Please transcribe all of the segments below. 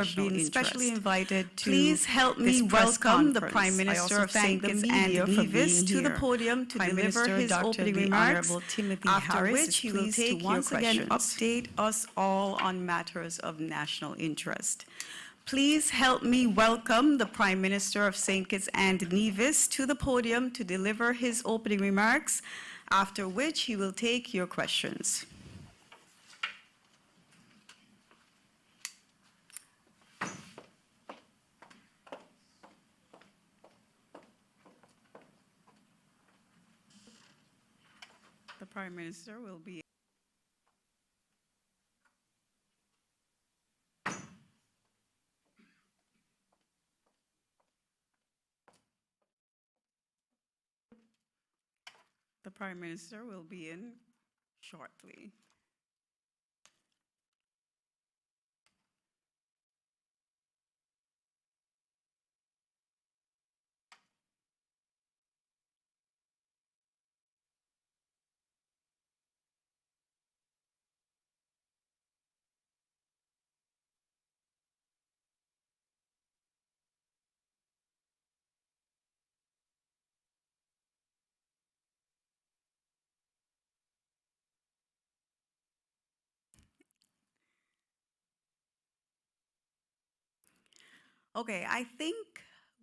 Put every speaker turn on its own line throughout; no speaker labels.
Being specially invited to
please help me welcome the Prime Minister of St. Kitts and Nevis to the podium to deliver his opening remarks, after which he will take once again update us all on matters of national interest. Please help me welcome the Prime Minister of St. Kitts and Nevis to the podium to deliver his opening remarks, after which he will take your questions. The Prime Minister will be in shortly. Okay, I think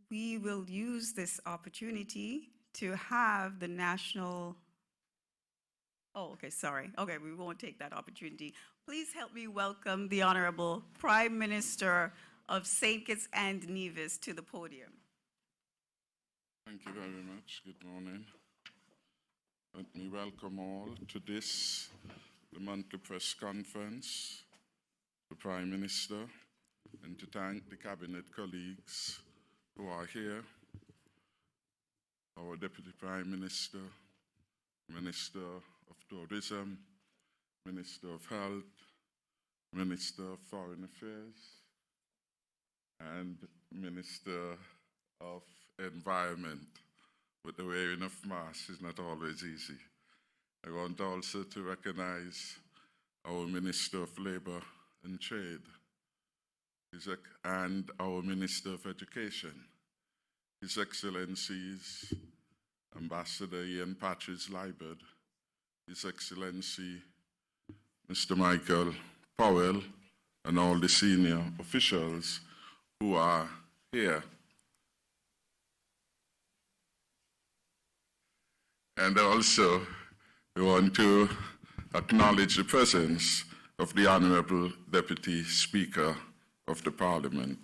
we will use this opportunity to have the national, okay, we won't take that opportunity. Please help me welcome the Honorable Prime Minister of St. Kitts and Nevis to the podium.
Thank you very much. Good morning. Let me welcome all to this, the monthly press conference, the Prime Minister, and to thank the Cabinet colleagues who are here, our Deputy Prime Minister, Minister of Tourism, Minister of Health, Minister of Foreign Affairs, and Minister of Environment. But the wearing of masks is not always easy. I want also to recognize our Minister of Labor and Trade, and our Minister of Education, His Excellencies Ambassador Ian Patridge-Liebert, His Excellency Mr. Michael Powell, and all the senior officials who are here. And also, we want to acknowledge the presence of the Honorable Deputy Speaker of the Parliament.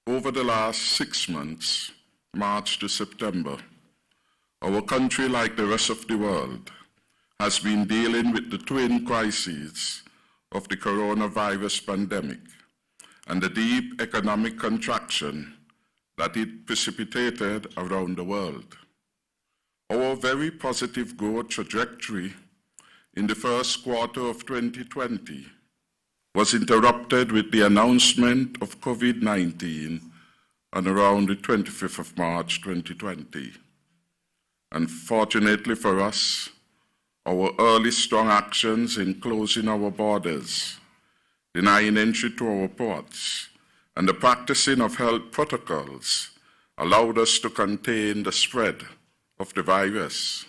Over the last 6 months, March to September, our country, like the rest of the world, has been dealing with the twin crises of the coronavirus pandemic and the deep economic contraction that it precipitated around the world. Our very positive growth trajectory in the first quarter of 2020 was interrupted with the announcement of COVID-19 on around the 25th of March 2020. Unfortunately for us, our early strong actions in closing our borders, denying entry to our ports, and the practicing of health protocols allowed us to contain the spread of the virus.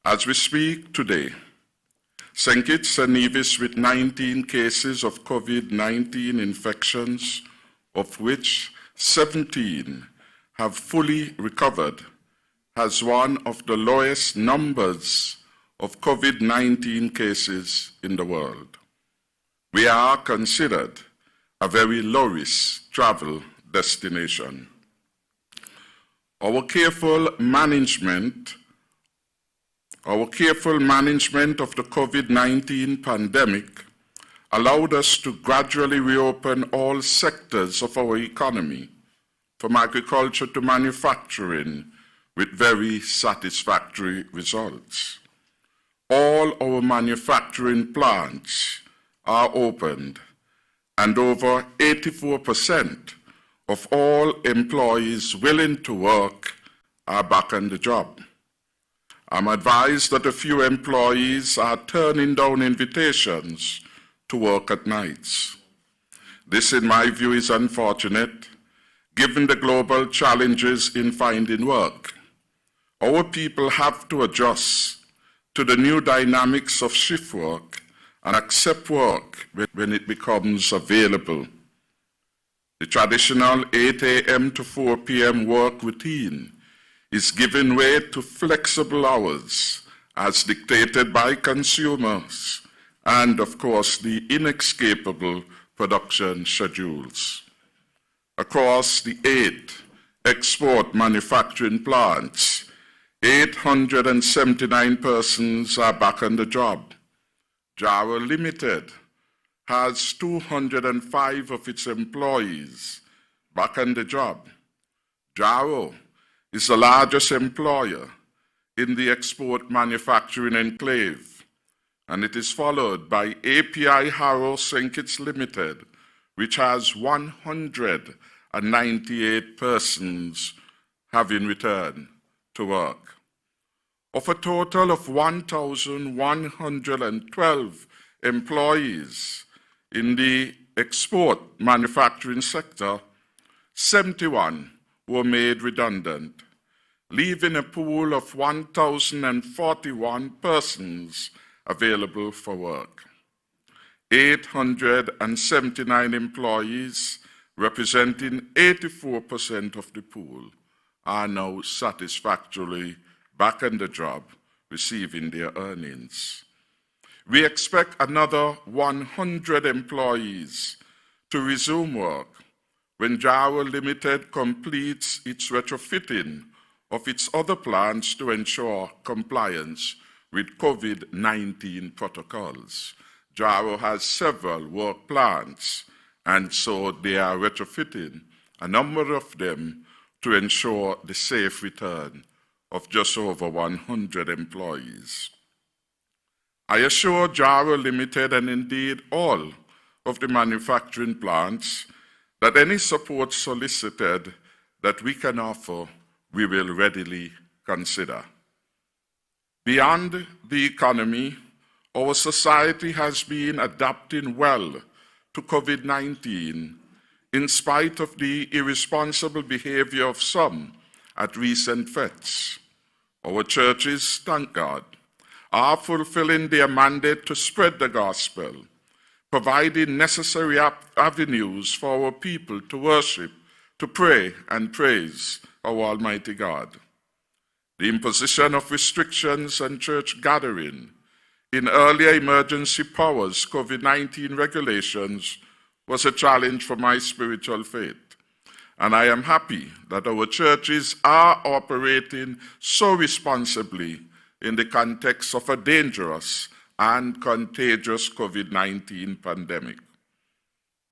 As we speak today, St. Kitts and Nevis with 19 cases of COVID-19 infections, of which 17 have fully recovered, has one of the lowest numbers of COVID-19 cases in the world. We are considered a very low-risk travel destination. Our careful management of the COVID-19 pandemic allowed us to gradually reopen all sectors of our economy, from agriculture to manufacturing, with very satisfactory results. All our manufacturing plants are opened, and over 84% of all employees willing to work are back on the job. I'm advised that a few employees are turning down invitations to work at nights. This, in my view, is unfortunate, given the global challenges in finding work. Our people have to adjust to the new dynamics of shift work and accept work when it becomes available. The traditional 8 a.m. to 4 p.m. work routine is giving way to flexible hours as dictated by consumers and, of course, the inescapable production schedules. Across the 8 export manufacturing plants, 879 persons are back on the job. Jaro Limited has 205 of its employees back on the job. Jaro is the largest employer in the export manufacturing enclave, and it is followed by API Harrow St. Kitts Limited, which has 198 persons having returned to work. Of a total of 1,112 employees in the export manufacturing sector, 71 were made redundant, leaving a pool of 1,041 persons available for work. 879 employees, representing 84% of the pool, are now satisfactorily back on the job, receiving their earnings. We expect another 100 employees to resume work when Jaro Limited completes its retrofitting of its other plants to ensure compliance with COVID-19 protocols. Jaro has several work plants, and so they are retrofitting a number of them to ensure the safe return of just over 100 employees. I assure Jaro Limited and indeed all of the manufacturing plants that any support solicited that we can offer, we will readily consider. Beyond the economy, our society has been adapting well to COVID-19 in spite of the irresponsible behavior of some at recent fetes. Our churches, thank God, are fulfilling their mandate to spread the gospel, providing necessary avenues for our people to worship, to pray and praise our Almighty God. The imposition of restrictions on church gathering in earlier emergency powers COVID-19 regulations was a challenge for my spiritual faith. And I am happy that our churches are operating so responsibly in the context of a dangerous and contagious COVID-19 pandemic.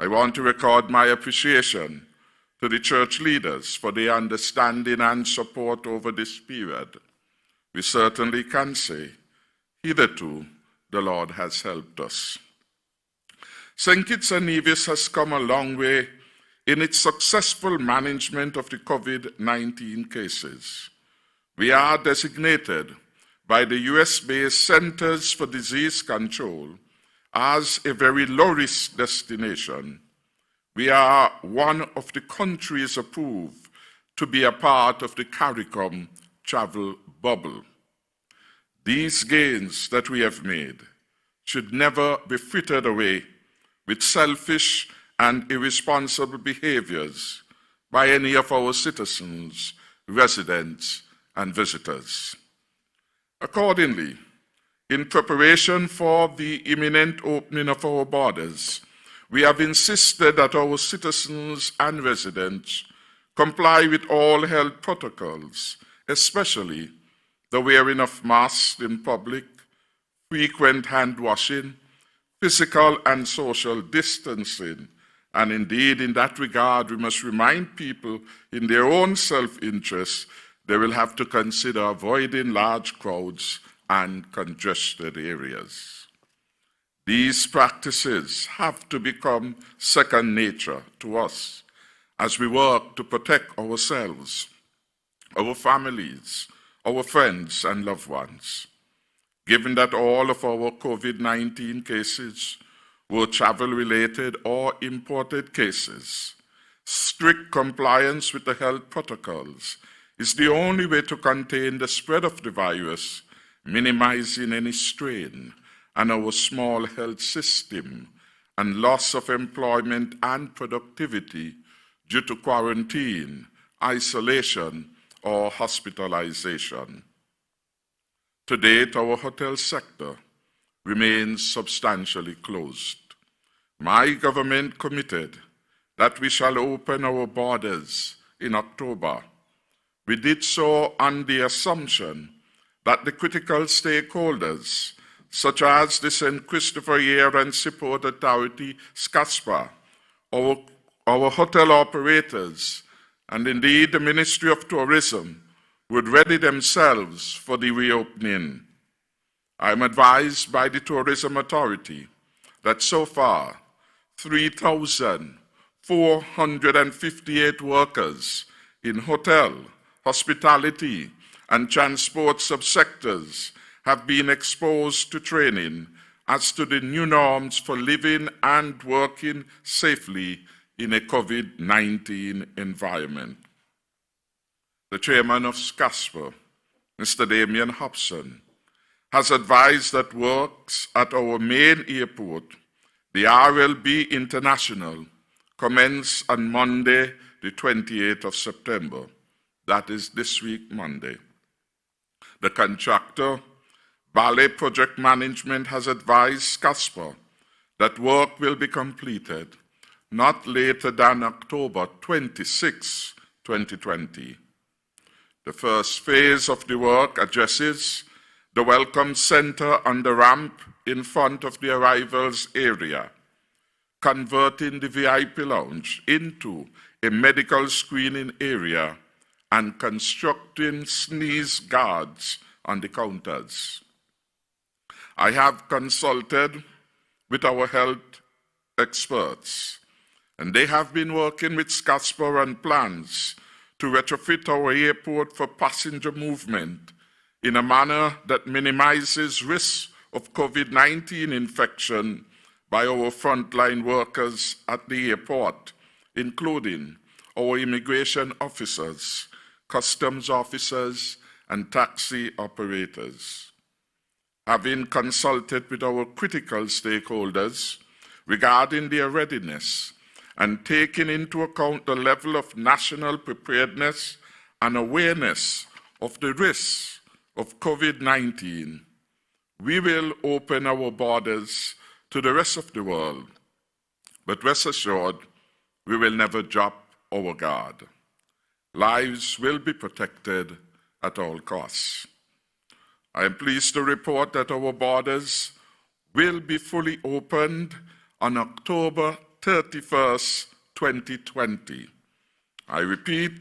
I want to record my appreciation to the church leaders for their understanding and support over this period. We certainly can say, hitherto, the Lord has helped us. St. Kitts and Nevis has come a long way in its successful management of the COVID-19 cases. We are designated by the US-based Centers for Disease Control as a very low-risk destination. We are one of the countries approved to be a part of the CARICOM travel bubble. These gains that we have made should never be frittered away with selfish and irresponsible behaviors by any of our citizens, residents, and visitors. Accordingly, in preparation for the imminent opening of our borders, we have insisted that our citizens and residents comply with all health protocols, especially the wearing of masks in public, frequent hand washing, physical and social distancing, and indeed in that regard we must remind people in their own self-interest they will have to consider avoiding large crowds and congested areas. These practices have to become second nature to us as we work to protect ourselves, our families, our friends and loved ones. Given that all of our COVID-19 cases were travel-related or imported cases. Strict compliance with the health protocols is the only way to contain the spread of the virus, minimizing any strain on our small health system and loss of employment and productivity due to quarantine, isolation, or hospitalization. To date, our hotel sector remains substantially closed. My government committed that we shall open our borders in October. We did so on the assumption that the critical stakeholders, such as the St. Christopher Year and Support Authority, SCASPA, our hotel operators, and indeed the Ministry of Tourism, would ready themselves for the reopening. I am advised by the Tourism Authority that so far 3,458 workers in hotel, hospitality, and transport subsectors have been exposed to training as to the new norms for living and working safely in a COVID-19 environment. The chairman of SCASPA, Mr. Damian Hobson, has advised that works at our main airport, the RLB International, commence on Monday, the 28th of September. That is this week, Monday. The contractor, Ballet Project Management, has advised SCASPA that work will be completed not later than October 26, 2020. The first phase of the work addresses the Welcome Center on the ramp in front of the arrivals area, converting the VIP lounge into a medical screening area and constructing sneeze guards on the counters. I have consulted with our health experts, and they have been working with SCASPA on plans to retrofit our airport for passenger movement in a manner that minimizes risks of COVID-19 infection by our frontline workers at the airport, including our immigration officers, customs officers, and taxi operators. Having consulted with our critical stakeholders regarding their readiness and taking into account the level of national preparedness and awareness of the risks of COVID-19, we will open our borders to the rest of the world. But rest assured, we will never drop our guard. Lives will be protected at all costs. I am pleased to report that our borders will be fully opened on October 31st, 2020. I repeat,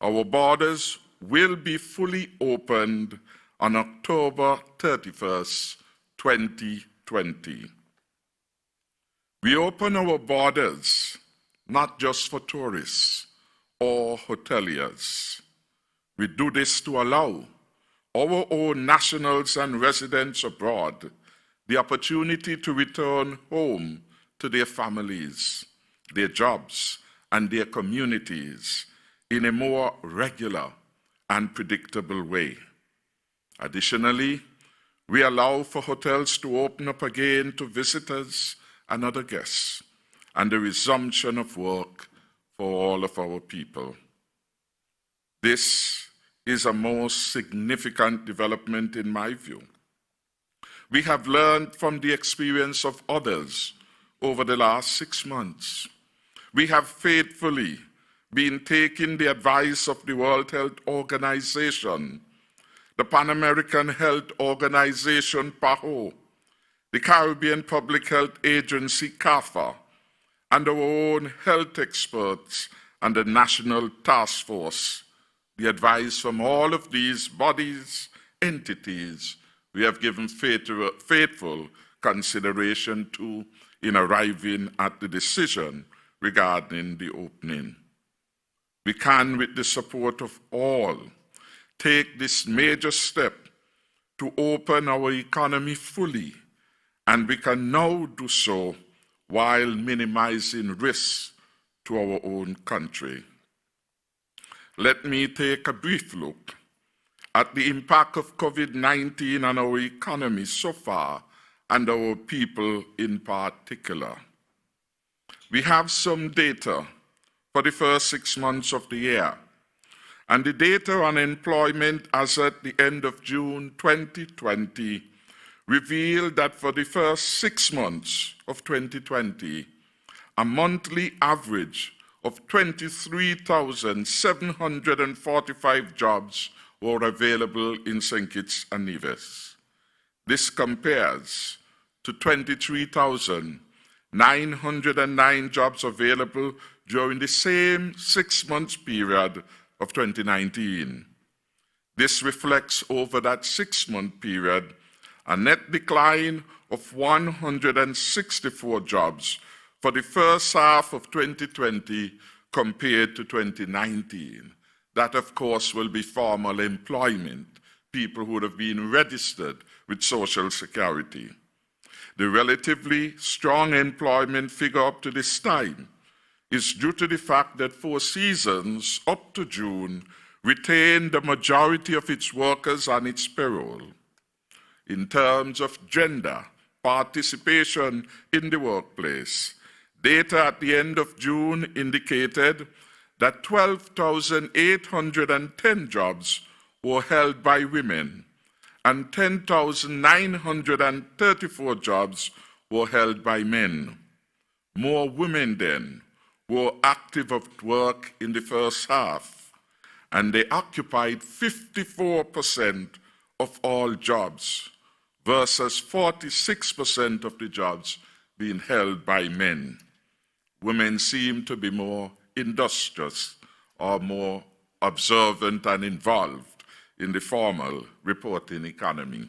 our borders will be fully opened on October 31st, 2020. We open our borders not just for tourists or hoteliers. We do this to allow our own nationals and residents abroad the opportunity to return home to their families, their jobs, and their communities in a more regular and predictable way. Additionally, we allow for hotels to open up again to visitors and other guests, and the resumption of work for all of our people. This is a most significant development in my view. We have learned from the experience of others over the last 6 months. We have faithfully been taking the advice of the World Health Organization, the Pan American Health Organization, PAHO, the Caribbean Public Health Agency, CARPHA, and our own health experts and the National Task Force. The advice from all of these bodies, entities, we have given faithful consideration to in arriving at the decision regarding the opening. We can, with the support of all, take this major step to open our economy fully and we can now do so while minimizing risks to our own country. Let me take a brief look at the impact of COVID-19 on our economy so far and our people in particular. We have some data for the first 6 months of the year, and the data on employment as at the end of June 2020 revealed that for the first 6 months of 2020, a monthly average of 23,745 jobs were available in St. Kitts and Nevis. This compares to 23,909 jobs available during the same 6-month period of 2019. This reflects over that 6-month period a net decline of 164 jobs for the first half of 2020 compared to 2019. That, of course, will be formal employment, people who would have been registered with Social Security. The relatively strong employment figure up to this time is due to the fact that Four Seasons, up to June, retained the majority of its workers on its payroll. In terms of gender participation in the workplace, data at the end of June indicated that 12,810 jobs were held by women and 10,934 jobs were held by men. More women then were active at work in the first half, and they occupied 54% of all jobs versus 46% of the jobs being held by men. Women seem to be more industrious or more observant and involved in the formal reporting economy.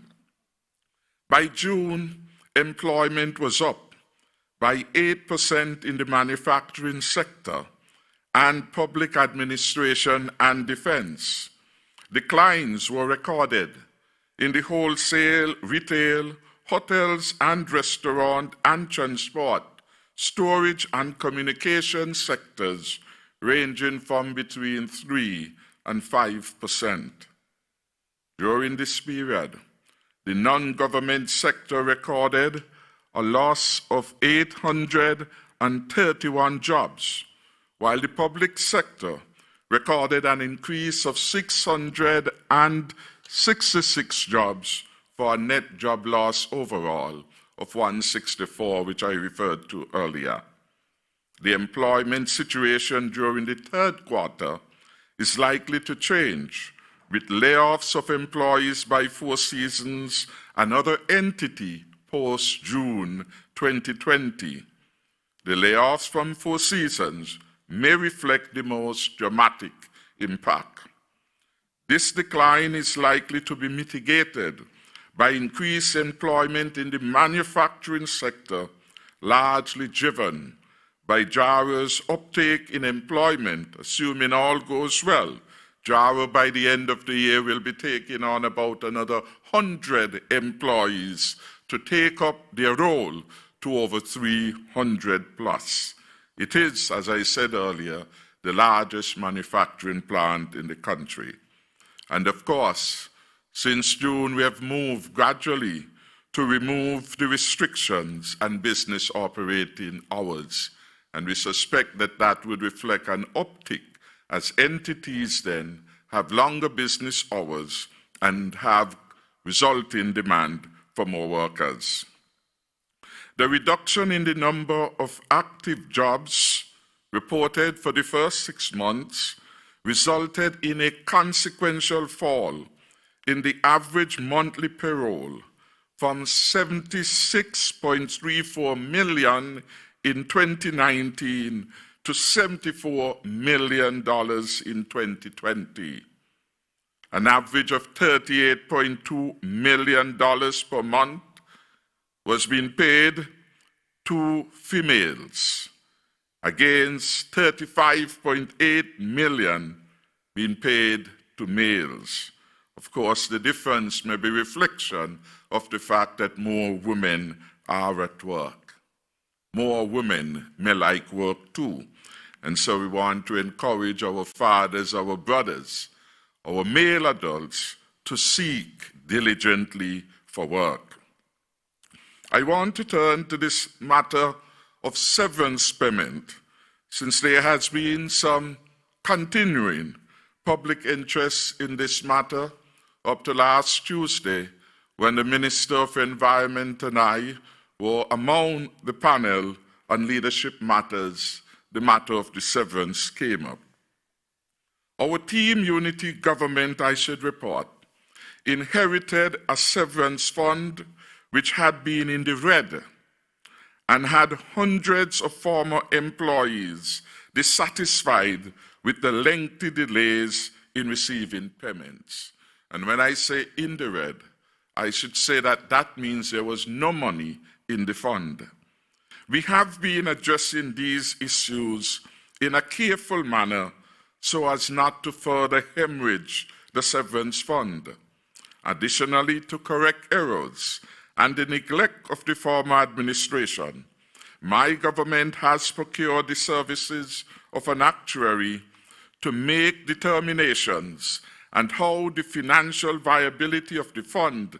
By June, employment was up by 8% in the manufacturing sector and public administration and defense. Declines were recorded in the wholesale, retail, hotels and restaurant and transport, storage and communication sectors ranging from between 3 and 5%. During this period, the non-government sector recorded a loss of 831 jobs, while the public sector recorded an increase of 666 jobs for a net job loss overall of 164, which I referred to earlier. The employment situation during the third quarter is likely to change, with layoffs of employees by Four Seasons, another entity post-June 2020. The layoffs from Four Seasons may reflect the most dramatic impact. This decline is likely to be mitigated by increased employment in the manufacturing sector, largely driven by JARA's uptake in employment, assuming all goes well. JARA, by the end of the year, will be taking on about another 100 employees to take up their role to over 300 plus. It is, as I said earlier, the largest manufacturing plant in the country. And of course, since June, we have moved gradually to remove the restrictions and business operating hours. And we suspect that that would reflect an uptick as entities then have longer business hours and have resulting demand for more workers. The reduction in the number of active jobs reported for the first 6 months resulted in a consequential fall in the average monthly payroll from $76.34 million in 2019 to $74 million in 2020. An average of $38.2 million per month was being paid to females, against $35.8 million being paid to males. Of course, the difference may be a reflection of the fact that more women are at work. More women may like work too. And so we want to encourage our fathers, our brothers, our male adults to seek diligently for work. I want to turn to this matter of severance payment, since there has been some continuing public interest in this matter up to last Tuesday, when the Minister of Environment and I were among the panel on leadership matters. The matter of the severance came up. Our Team Unity government, I should report, inherited a severance fund which had been in the red and had hundreds of former employees dissatisfied with the lengthy delays in receiving payments. And when I say in the red, I should say that that means there was no money in the fund. We have been addressing these issues in a careful manner so as not to further hemorrhage the severance fund. Additionally, to correct errors and the neglect of the former administration, my government has procured the services of an actuary to make determinations on how the financial viability of the fund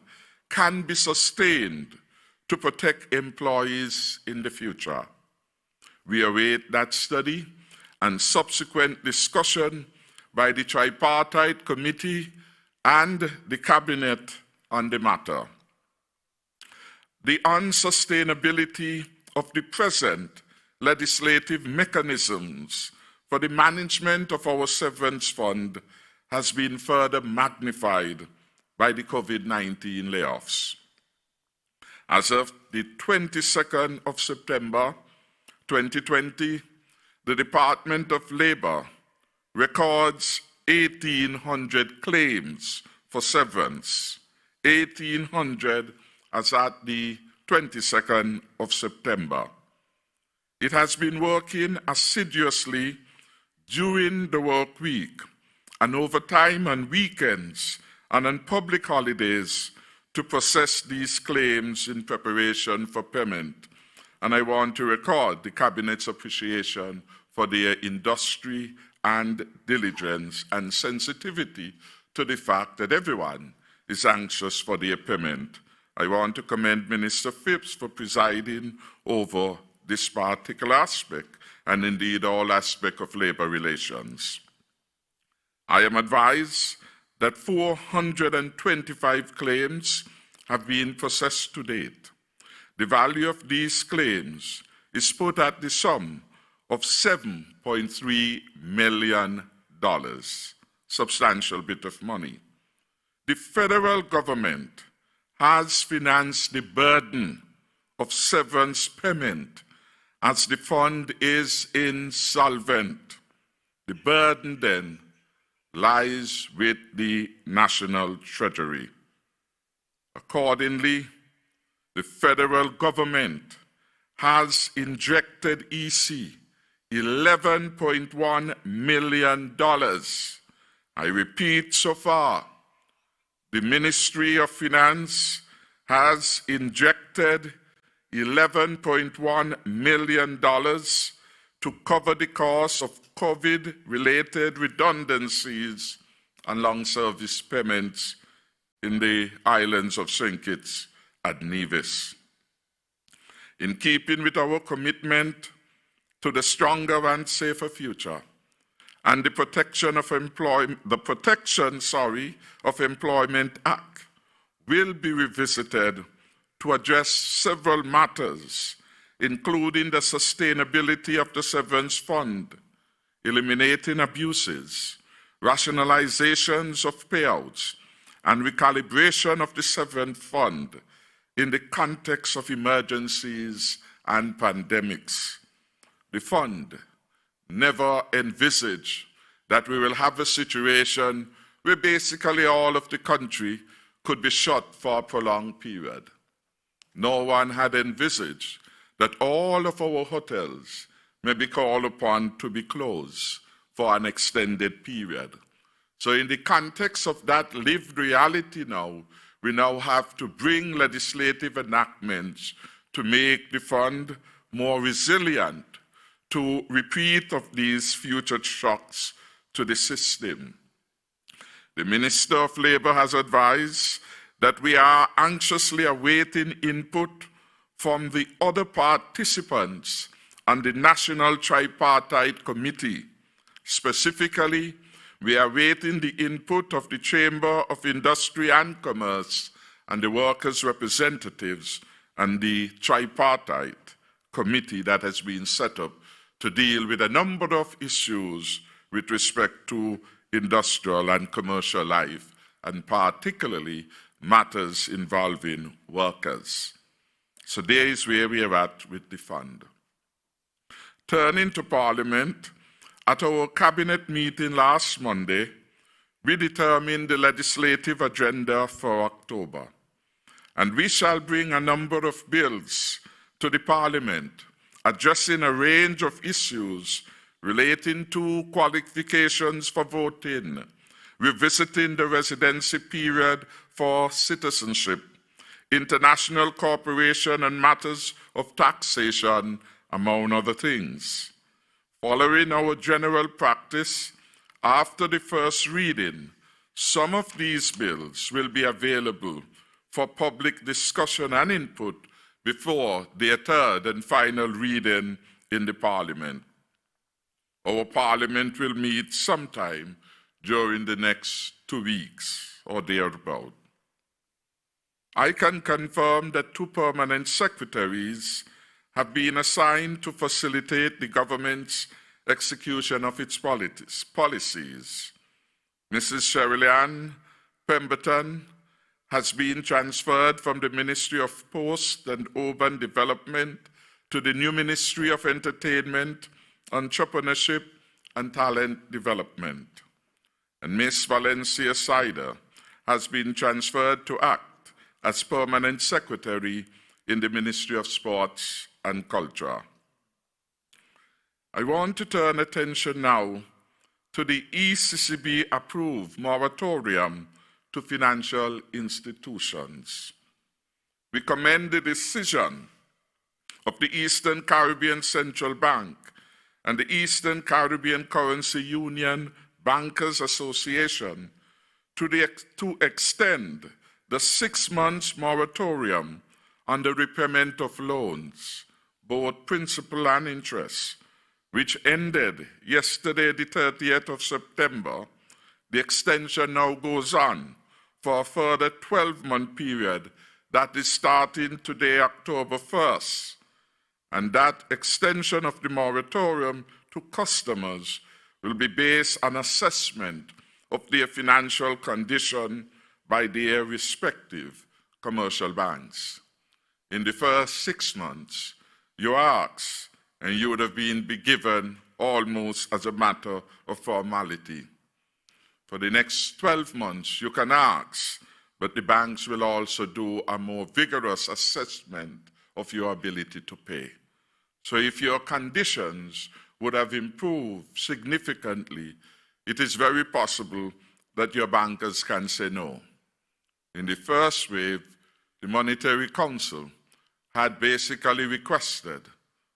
can be sustained to protect employees in the future. We await that study and subsequent discussion by the tripartite committee and the cabinet on the matter. The unsustainability of the present legislative mechanisms for the management of our severance fund has been further magnified by the COVID-19 layoffs. As of the 22nd of September 2020, the Department of Labor records 1,800 claims for severance, 1,800 as at the 22nd of September. It has been working assiduously during the work week and overtime on weekends and on public holidays to process these claims in preparation for payment. And I want to record the Cabinet's appreciation for their industry and diligence and sensitivity to the fact that everyone is anxious for their payment. I want to commend Minister Phipps for presiding over this particular aspect and indeed all aspects of labor relations. I am advised that 425 claims have been processed to date. The value of these claims is put at the sum of $7.3 million, substantial bit of money. The federal government has financed the burden of severance payment as the fund is insolvent. The burden then lies with the National Treasury. Accordingly, the federal government has injected EC $11.1 million. I repeat, so far, the Ministry of Finance has injected $11.1 million to cover the cost of COVID-related redundancies and long service payments in the islands of St. Kitts and Nevis. In keeping with our commitment to the stronger and safer future and the Protection of Employment Act will be revisited to address several matters, including the sustainability of the severance fund, eliminating abuses, rationalizations of payouts, and recalibration of the severance fund in the context of emergencies and pandemics. The fund never envisaged that we will have a situation where basically all of the country could be shut for a prolonged period. No one had envisaged that all of our hotels may be called upon to be closed for an extended period. So in the context of that lived reality now, we now have to bring legislative enactments to make the fund more resilient to repeat of these future shocks to the system. The Minister of Labour has advised that we are anxiously awaiting input from the other participants on the National Tripartite Committee. Specifically, we are awaiting the input of the Chamber of Industry and Commerce and the workers' representatives and the Tripartite Committee that has been set up to deal with a number of issues with respect to industrial and commercial life, and particularly matters involving workers. So there is where we are at with the fund. Turning to Parliament, at our Cabinet meeting last Monday, we determined the legislative agenda for October, and we shall bring a number of bills to the Parliament addressing a range of issues relating to qualifications for voting, revisiting the residency period for citizenship, international cooperation and matters of taxation, among other things. Following our general practice, after the first reading, some of these bills will be available for public discussion and input before their third and final reading in the Parliament. Our Parliament will meet sometime during the next 2 weeks or thereabout. I can confirm that 2 permanent secretaries have been assigned to facilitate the government's execution of its policies. Mrs. Shirley-Ann Pemberton has been transferred from the Ministry of Post and Urban Development to the new Ministry of Entertainment, Entrepreneurship and Talent Development. And Ms. Valencia Sider has been transferred to act as Permanent Secretary in the Ministry of Sports and Culture. I want to turn attention now to the ECCB-approved moratorium to financial institutions. We commend the decision of the Eastern Caribbean Central Bank and the Eastern Caribbean Currency Union Bankers Association to extend the 6 months moratorium on the repayment of loans, both principal and interest, which ended yesterday, the 30th of September. The extension now goes on for a further 12-month period that is starting today, October 1st. And that extension of the moratorium to customers will be based on assessment of their financial condition by their respective commercial banks. In the first 6 months, you ask, and you would have been given almost as a matter of formality. For the next 12 months, you can ask, but the banks will also do a more vigorous assessment of your ability to pay. So if your conditions would have improved significantly, it is very possible that your bankers can say no. In the first wave, the Monetary Council had basically requested,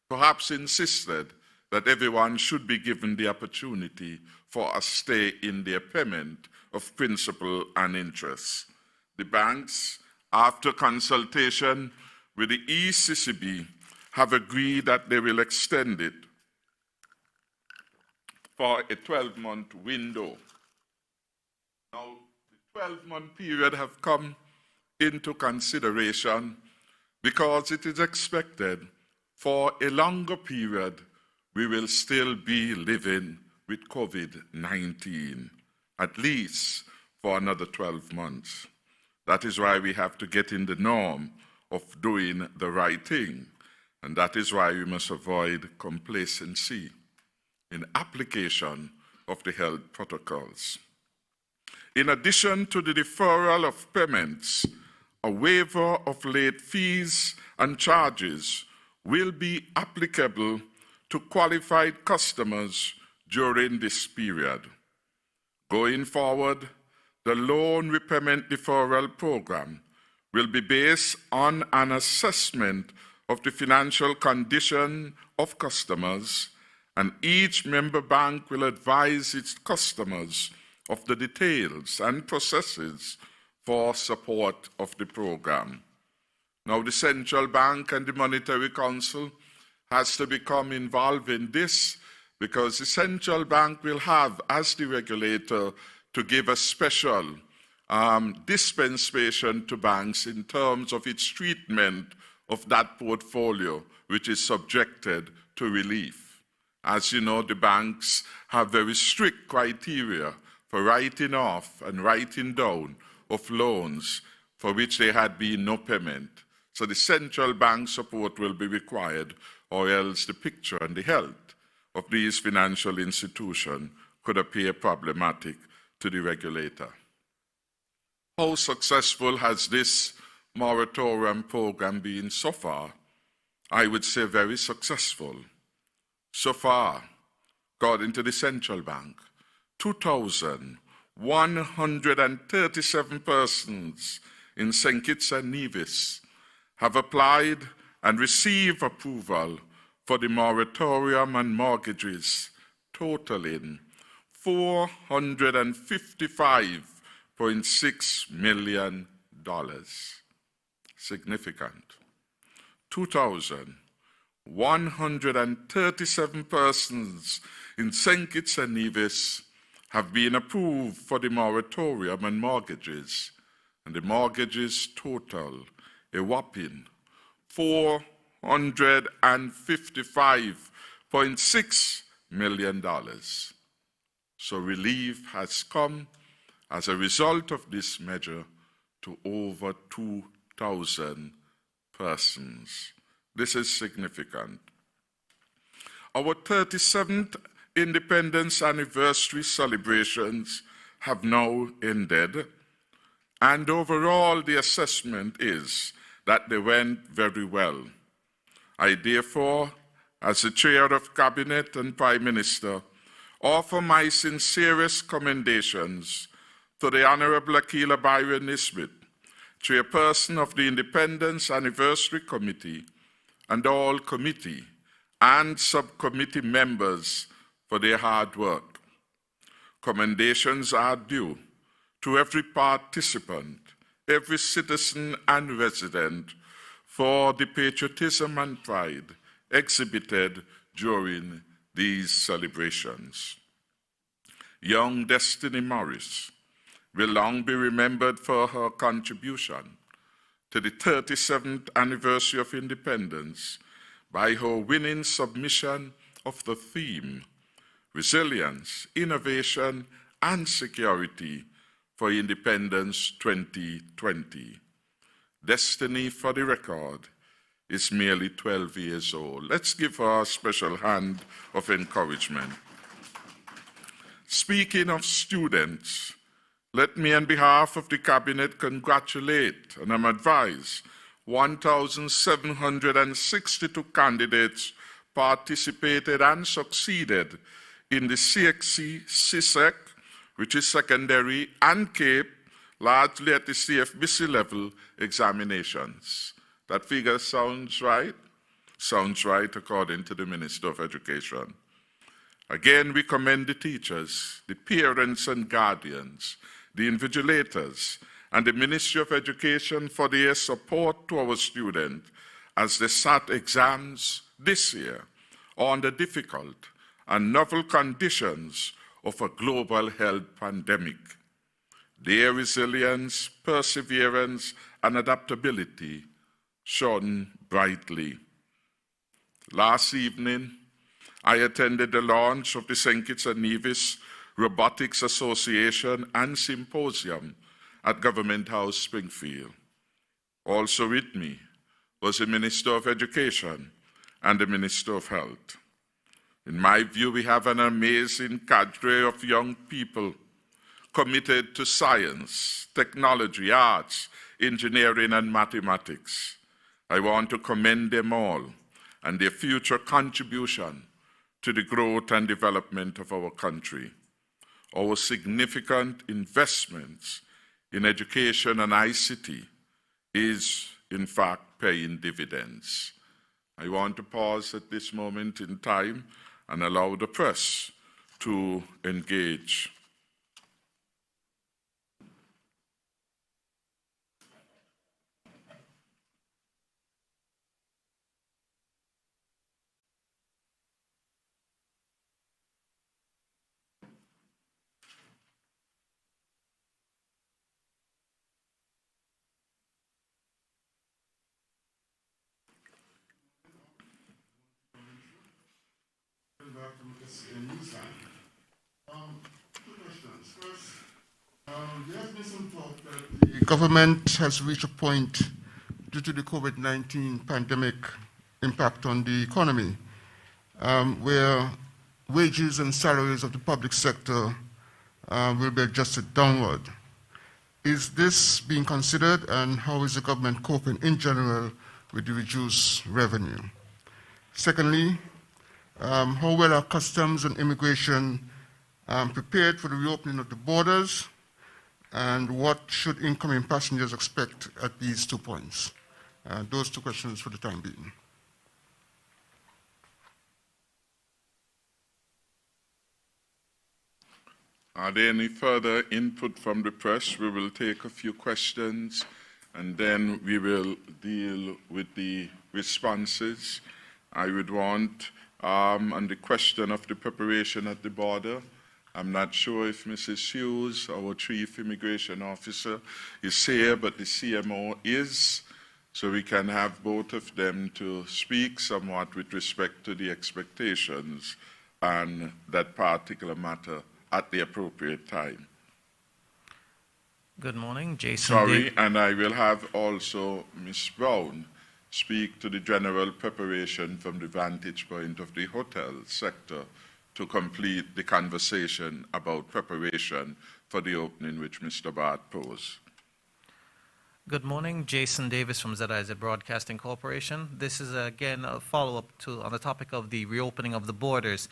perhaps insisted, that everyone should be given the opportunity for a stay in their payment of principal and interest. The banks, after consultation with the ECCB, have agreed that they will extend it for a 12-month window. Now, the 12-month period have come into consideration because it is expected for a longer period we will still be living with COVID-19, at least for another 12 months. That is why we have to get in the norm of doing the right thing, and that is why we must avoid complacency in application of the health protocols. In addition to the deferral of payments, a waiver of late fees and charges will be applicable to qualified customers during this period. Going forward, the loan repayment deferral program will be based on an assessment of the financial condition of customers, and each member bank will advise its customers of the details and processes for support of the program. Now, the central bank and the Monetary Council has to become involved in this, because the central bank will have, as the regulator, to give a special dispensation to banks in terms of its treatment of that portfolio, which is subjected to relief. As you know, the banks have very strict criteria for writing off and writing down of loans for which there had been no payment. So the central bank support will be required, or else the picture and the health of these financial institutions could appear problematic to the regulator. How successful has this moratorium program been so far? I would say very successful. So far, according to the central bank, 2,137 persons in St. Kitts and Nevis have applied and received approval for the moratorium on mortgages, totaling $455.6 million. Significant. 2,137 persons in St. Kitts and Nevis have been approved for the moratorium on mortgages, and the mortgages total a whopping $455.6 million. So relief has come as a result of this measure to over 2,000 persons. This is significant. Our 37th Independence Anniversary celebrations have now ended, and overall the assessment is that they went very well. I therefore, as the Chair of Cabinet and Prime Minister, offer my sincerest commendations to the Honorable Akila Byron Nisbet, Chairperson of the Independence Anniversary Committee, and all committee and subcommittee members for their hard work. Commendations are due to every participant, every citizen and resident for the patriotism and pride exhibited during these celebrations. Young Destiny Morris will long be remembered for her contribution to the 37th anniversary of independence by her winning submission of the theme, Resilience, Innovation, and Security for Independence 2020. Destiny, for the record, is merely 12 years old. Let's give her a special hand of encouragement. Speaking of students, let me, on behalf of the Cabinet, congratulate, and I'm advised, 1,762 candidates participated and succeeded in the CXC, CSEC, which is secondary, and CAPE, largely at the CFBC level examinations. That figure sounds right? Sounds right according to the Minister of Education. Again, we commend the teachers, the parents and guardians, the invigilators, and the Ministry of Education for their support to our students as they sat exams this year under difficult and novel conditions of a global health pandemic. Their resilience, perseverance, and adaptability shone brightly. Last evening, I attended the launch of the St. Kitts and Nevis Robotics Association and Symposium at Government House, Springfield. Also with me was the Minister of Education and the Minister of Health. In my view, we have an amazing cadre of young people committed to science, technology, arts, engineering, and mathematics. I want to commend them all and their future contribution to the growth and development of our country. Our significant investments in education and ICT is, in fact, paying dividends. I want to pause at this moment in time and allow the press to engage.
Two questions. First, there has been some talk that the government has reached a point due to the COVID-19 pandemic impact on the economy, where wages and salaries of the public sector will be adjusted downward. Is this being considered, and how is the government coping in general with the reduced revenue? Secondly, how well are customs and immigration prepared for the reopening of the borders, and what should incoming passengers expect at these 2 points? Those two questions for the time being.
Are there any further input from the press? We will take a few questions and then we will deal with the responses. I would want, on the question of the preparation at the border, I'm not sure if Mrs. Hughes, our Chief Immigration Officer, is here, but the CMO is, so we can have both of them to speak somewhat with respect to the expectations on that particular matter at the appropriate time.
Good morning, Jason.
Sorry, and I will have also Ms. Brown speak to the general preparation from the vantage point of the hotel sector to complete the conversation about preparation for the opening which Mr. Bart posed.
Good morning, Jason Davis from ZIZ Broadcasting Corporation. This is again a follow-up on the topic of the reopening of the borders.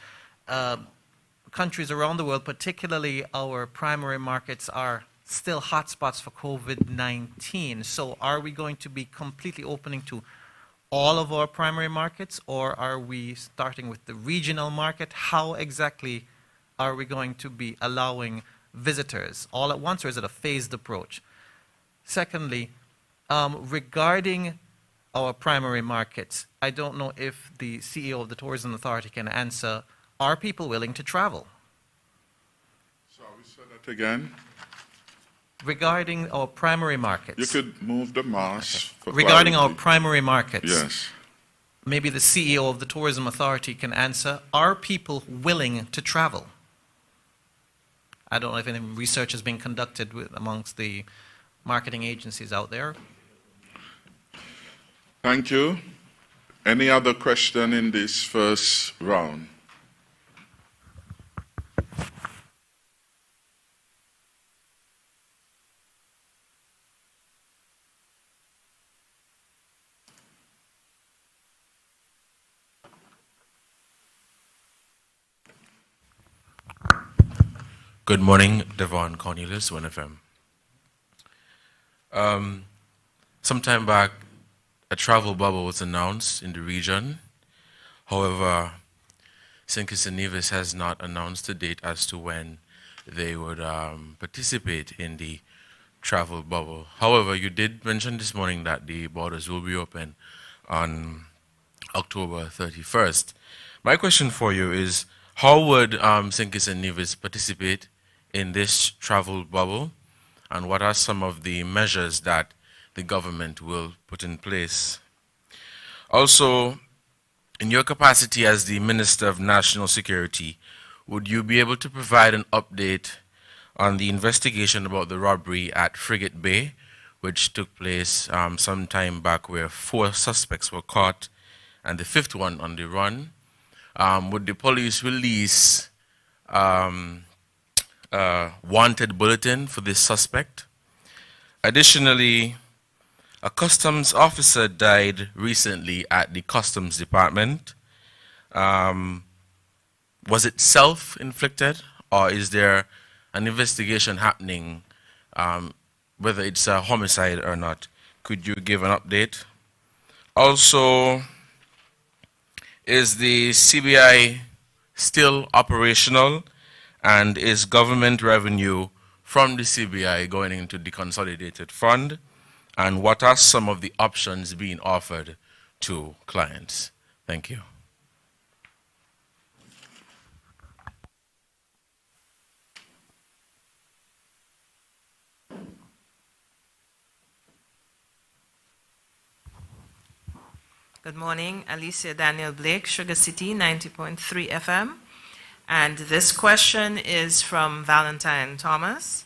Countries around the world, particularly our primary markets, are still hotspots for COVID-19. So are we going to be completely opening to all of our primary markets, or are we starting with the regional market? How exactly are we going to be allowing visitors all at once, or is it a phased approach? Secondly, regarding our primary markets, I don't know if the CEO of the Tourism Authority can answer. Are people willing to travel?
Sorry, say that again.
Regarding our primary markets.
You could move the mouse.
Okay. Regarding our primary markets.
Yes.
Maybe the CEO of the Tourism Authority can answer. Are people willing to travel? I don't know if any research has been conducted amongst the marketing agencies out there.
Thank you. Any other question in this first round?
Good morning, Devon Cornelius, 1FM. Some time back, a travel bubble was announced in the region. However, St. Kitts and Nevis has not announced a date as to when they would participate in the travel bubble. However, you did mention this morning that the borders will be open on October 31st. My question for you is, how would St. Kitts and Nevis participate in this travel bubble, and what are some of the measures that the government will put in place? Also, in your capacity as the Minister of National Security, would you be able to provide an update on the investigation about the robbery at Frigate Bay, which took place some time back, where 4 suspects were caught and the 5th one on the run? Would the police release wanted bulletin for this suspect? Additionally, a customs officer died recently at the Customs Department. Was it self-inflicted, or is there an investigation happening, whether it's a homicide or not? Could you give an update? Also, Is the CBI still operational, and is government revenue from the CBI going into the consolidated fund, and what are some of the options being offered to clients? Thank you.
Good morning, Alicia Daniel Blake, Sugar City, 90.3 FM. And this question is from Valentine Thomas.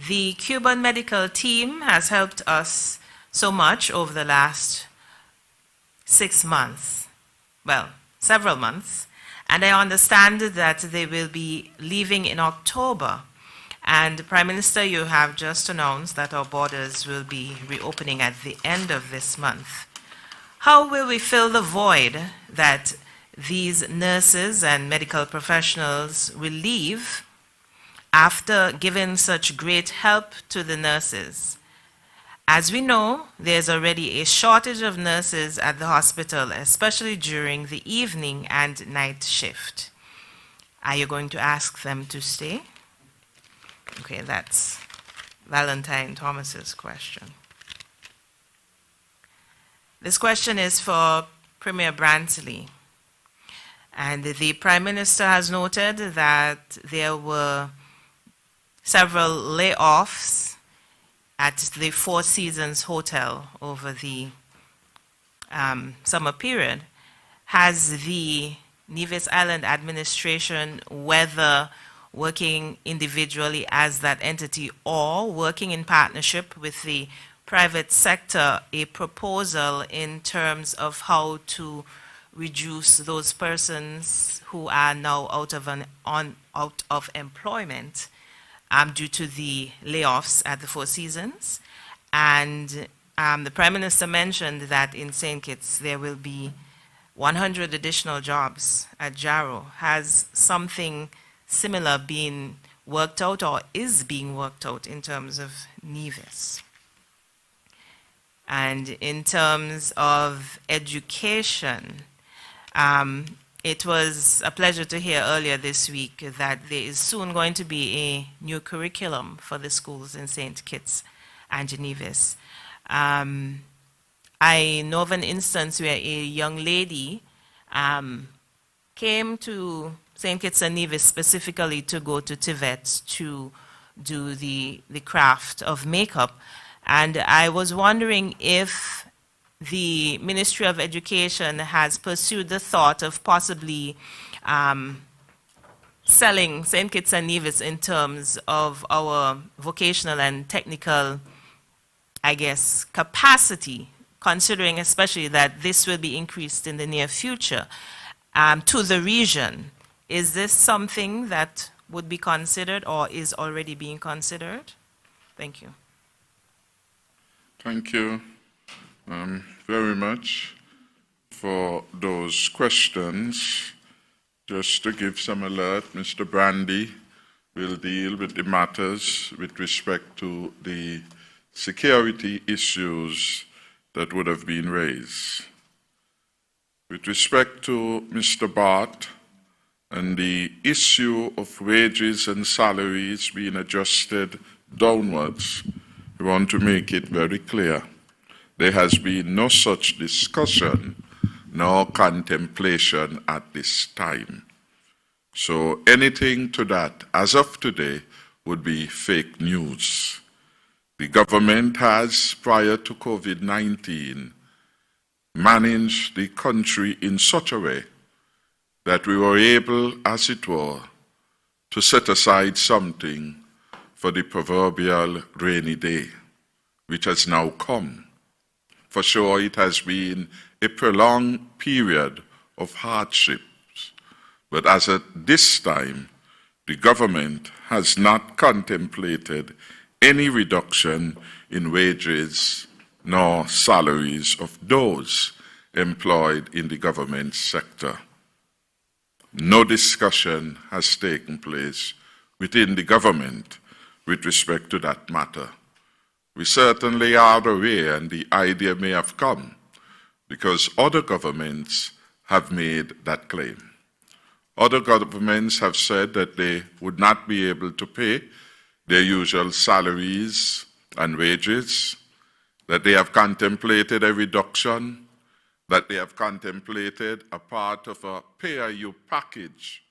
The Cuban medical team has helped us so much over the last 6 months, well, several months, and I understand that they will be leaving in October. And Prime Minister, you have just announced that our borders will be reopening at the end of this month. How will we fill the void that these nurses and medical professionals will leave after giving such great help to the nurses? As we know, there's already a shortage of nurses at the hospital, especially during the evening and night shift. Are you going to ask them to stay? Okay, that's Valentine Thomas's question. This question is for Premier Brantley. And the Prime Minister has noted that there were several layoffs at the Four Seasons Hotel over the summer period. Has the Nevis Island administration, whether working individually as that entity or working in partnership with the private sector, a proposal in terms of how to reduce those persons who are now out of employment due to the layoffs at the Four Seasons? And the Prime Minister mentioned that in St. Kitts there will be 100 additional jobs at Jarrow. Has something similar been worked out or is being worked out in terms of Nevis? And in terms of education, it was a pleasure to hear earlier this week that there is soon going to be a new curriculum for the schools in St. Kitts and Nevis. I know of an instance where a young lady came to St. Kitts and Nevis specifically to go to Tibet to do the craft of makeup. And I was wondering if the Ministry of Education has pursued the thought of possibly selling St. Kitts and Nevis in terms of our vocational and technical, I guess, capacity, considering especially that this will be increased in the near future to the region. Is this something that would be considered or is already being considered? Thank you.
Thank you very much for those questions. Just to give some alert, Mr. Brandy will deal with the matters with respect to the security issues that would have been raised. With respect to Mr. Bart and the issue of wages and salaries being adjusted downwards, we want to make it very clear. There has been no such discussion nor contemplation at this time. So anything to that, as of today, would be fake news. The government has, prior to COVID-19, managed the country in such a way that we were able, as it were, to set aside something for the proverbial rainy day, which has now come. For sure, it has been a prolonged period of hardships, but as at this time, the government has not contemplated any reduction in wages nor salaries of those employed in the government sector. No discussion has taken place within the government with respect to that matter. We certainly are aware, and the idea may have come, because other governments have made that claim. Other governments have said that they would not be able to pay their usual salaries and wages, that they have contemplated a reduction, that they have contemplated a part of a pay-as-you package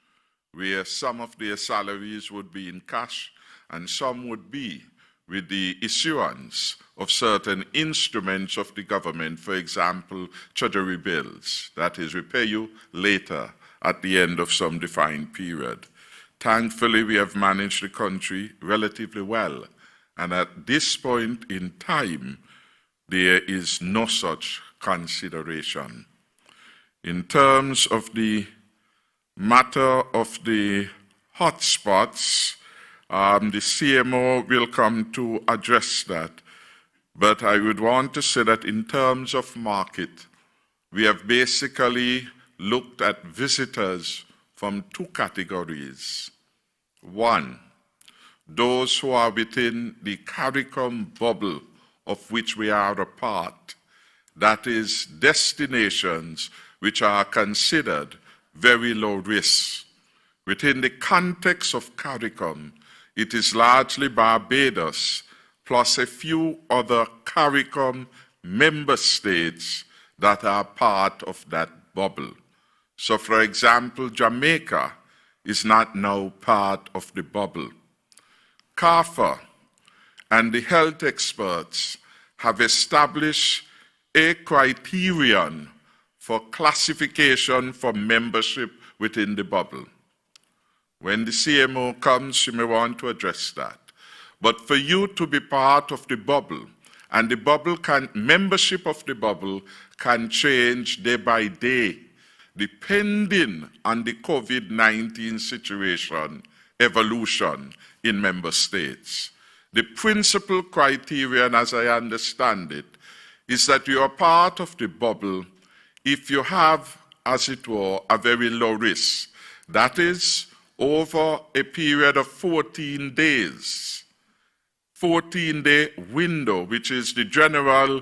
where some of their salaries would be in cash and some would be with the issuance of certain instruments of the government, for example, treasury bills. That is, we pay you later at the end of some defined period. Thankfully, we have managed the country relatively well. And at this point in time, there is no such consideration. In terms of the matter of the hotspots, the CMO will come to address that. But I would want to say that in terms of market, we have basically looked at visitors from two categories. One, those who are within the CARICOM bubble of which we are a part. That is, destinations which are considered very low risk. Within the context of CARICOM, it is largely Barbados plus a few other CARICOM member states that are part of that bubble. So, for example, Jamaica is not now part of the bubble. CARFA and the health experts have established a criterion for classification for membership within the bubble. When the CMO comes, you may want to address that. But for you to be part of the bubble, and the bubble membership of the bubble can change day by day, depending on the COVID-19 situation, evolution in member states. The principal criterion, as I understand it, is that you are part of the bubble if you have, as it were, a very low risk. That is, over a period of 14 days, 14-day window, which is the general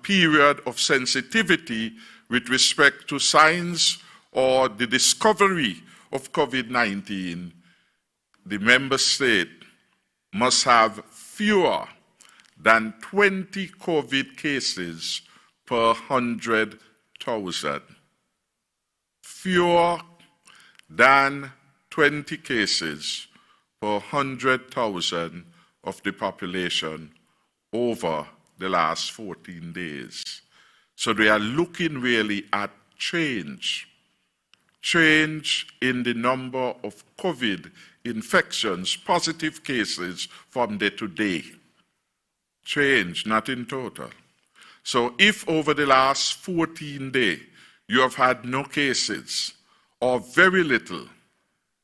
period of sensitivity with respect to signs or the discovery of COVID-19, the member state must have fewer than 20 COVID cases per 100,000. Fewer than 20 cases per 100,000 of the population over the last 14 days. So they are looking really at change in the number of COVID infections, positive cases from day to day. Change, not in total. So if over the last 14 days you have had no cases or very little,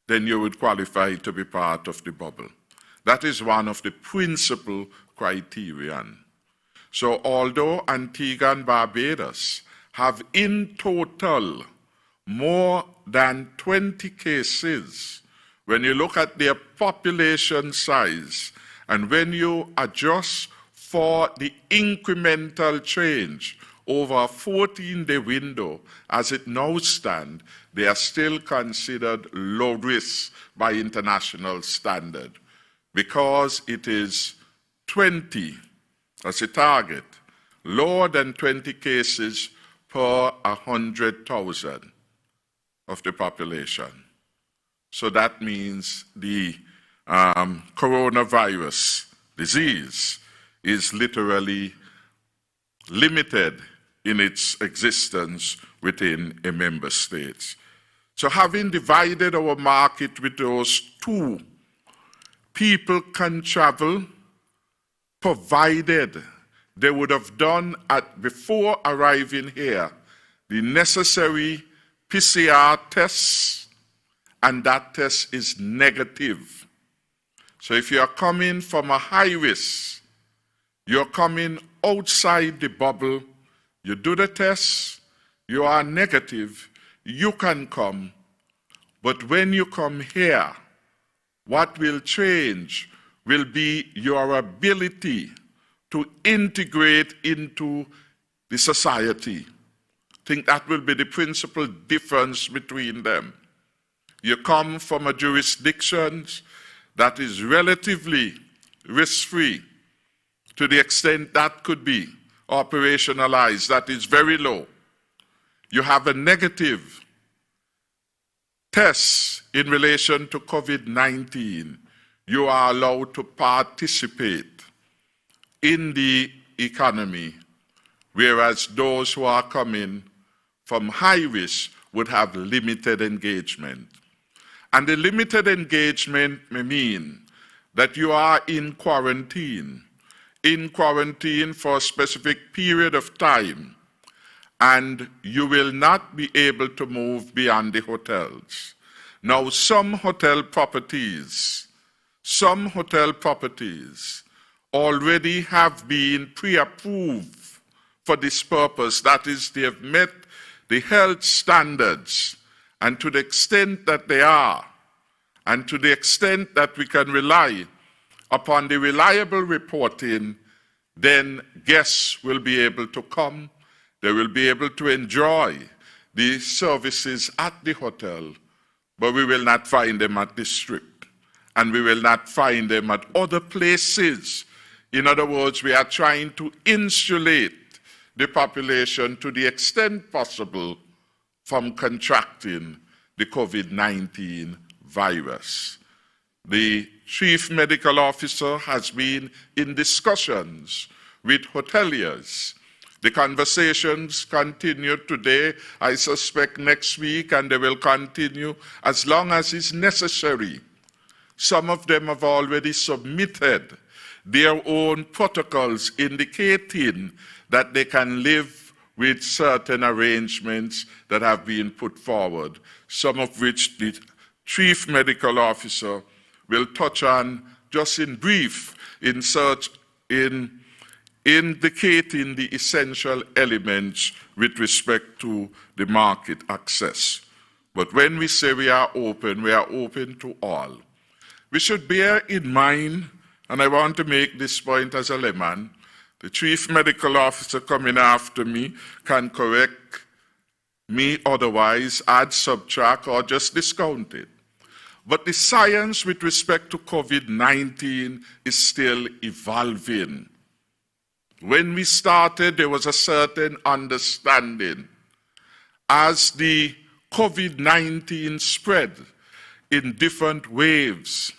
then you would qualify to be part of the bubble. That is one of the principal criterion. So although Antigua and Barbados have in total more than 20 cases, when you look at their population size and when you adjust for the incremental change over a 14-day window, as it now stands, they are still considered low risk by international standard because it is 20 as a target, lower than 20 cases per 100,000 of the population. So that means the coronavirus disease is literally limited in its existence within a member state. So having divided our market with those two, people can travel provided they would have done before arriving here the necessary PCR tests, and that test is negative. So if you are coming from a high risk, you're coming outside the bubble, you do the test, you are negative, you can come. But when you come here, what will change will be your ability to integrate into the society. I think that will be the principal difference between them. You come from a jurisdiction that is relatively risk-free to the extent that could be operationalized, that is very low. You have a negative test in relation to COVID-19. You are allowed to participate in the economy, whereas those who are coming from high risk would have limited engagement. And the limited engagement may mean that you are in quarantine for a specific period of time, and you will not be able to move beyond the hotels. Now, some hotel properties already have been pre-approved for this purpose. That is, they have met the health standards, and to the extent that they are, and to the extent that we can rely upon the reliable reporting, then guests will be able to come. They will be able to enjoy the services at the hotel, but we will not find them at the Strip, and we will not find them at other places. In other words, we are trying to insulate the population to the extent possible from contracting the COVID-19 virus. The Chief Medical Officer has been in discussions with hoteliers. The conversations continue today, I suspect next week, and they will continue as long as is necessary. Some of them have already submitted their own protocols indicating that they can live with certain arrangements that have been put forward, some of which the Chief Medical Officer will touch on just in brief, indicating the essential elements with respect to the market access. But when we say we are open to all. We should bear in mind, and I want to make this point as a layman, the Chief Medical Officer coming after me can correct me otherwise, add, subtract, or just discount it. But the science with respect to COVID-19 is still evolving. When we started, there was a certain understanding. As the COVID-19 spread in different waves,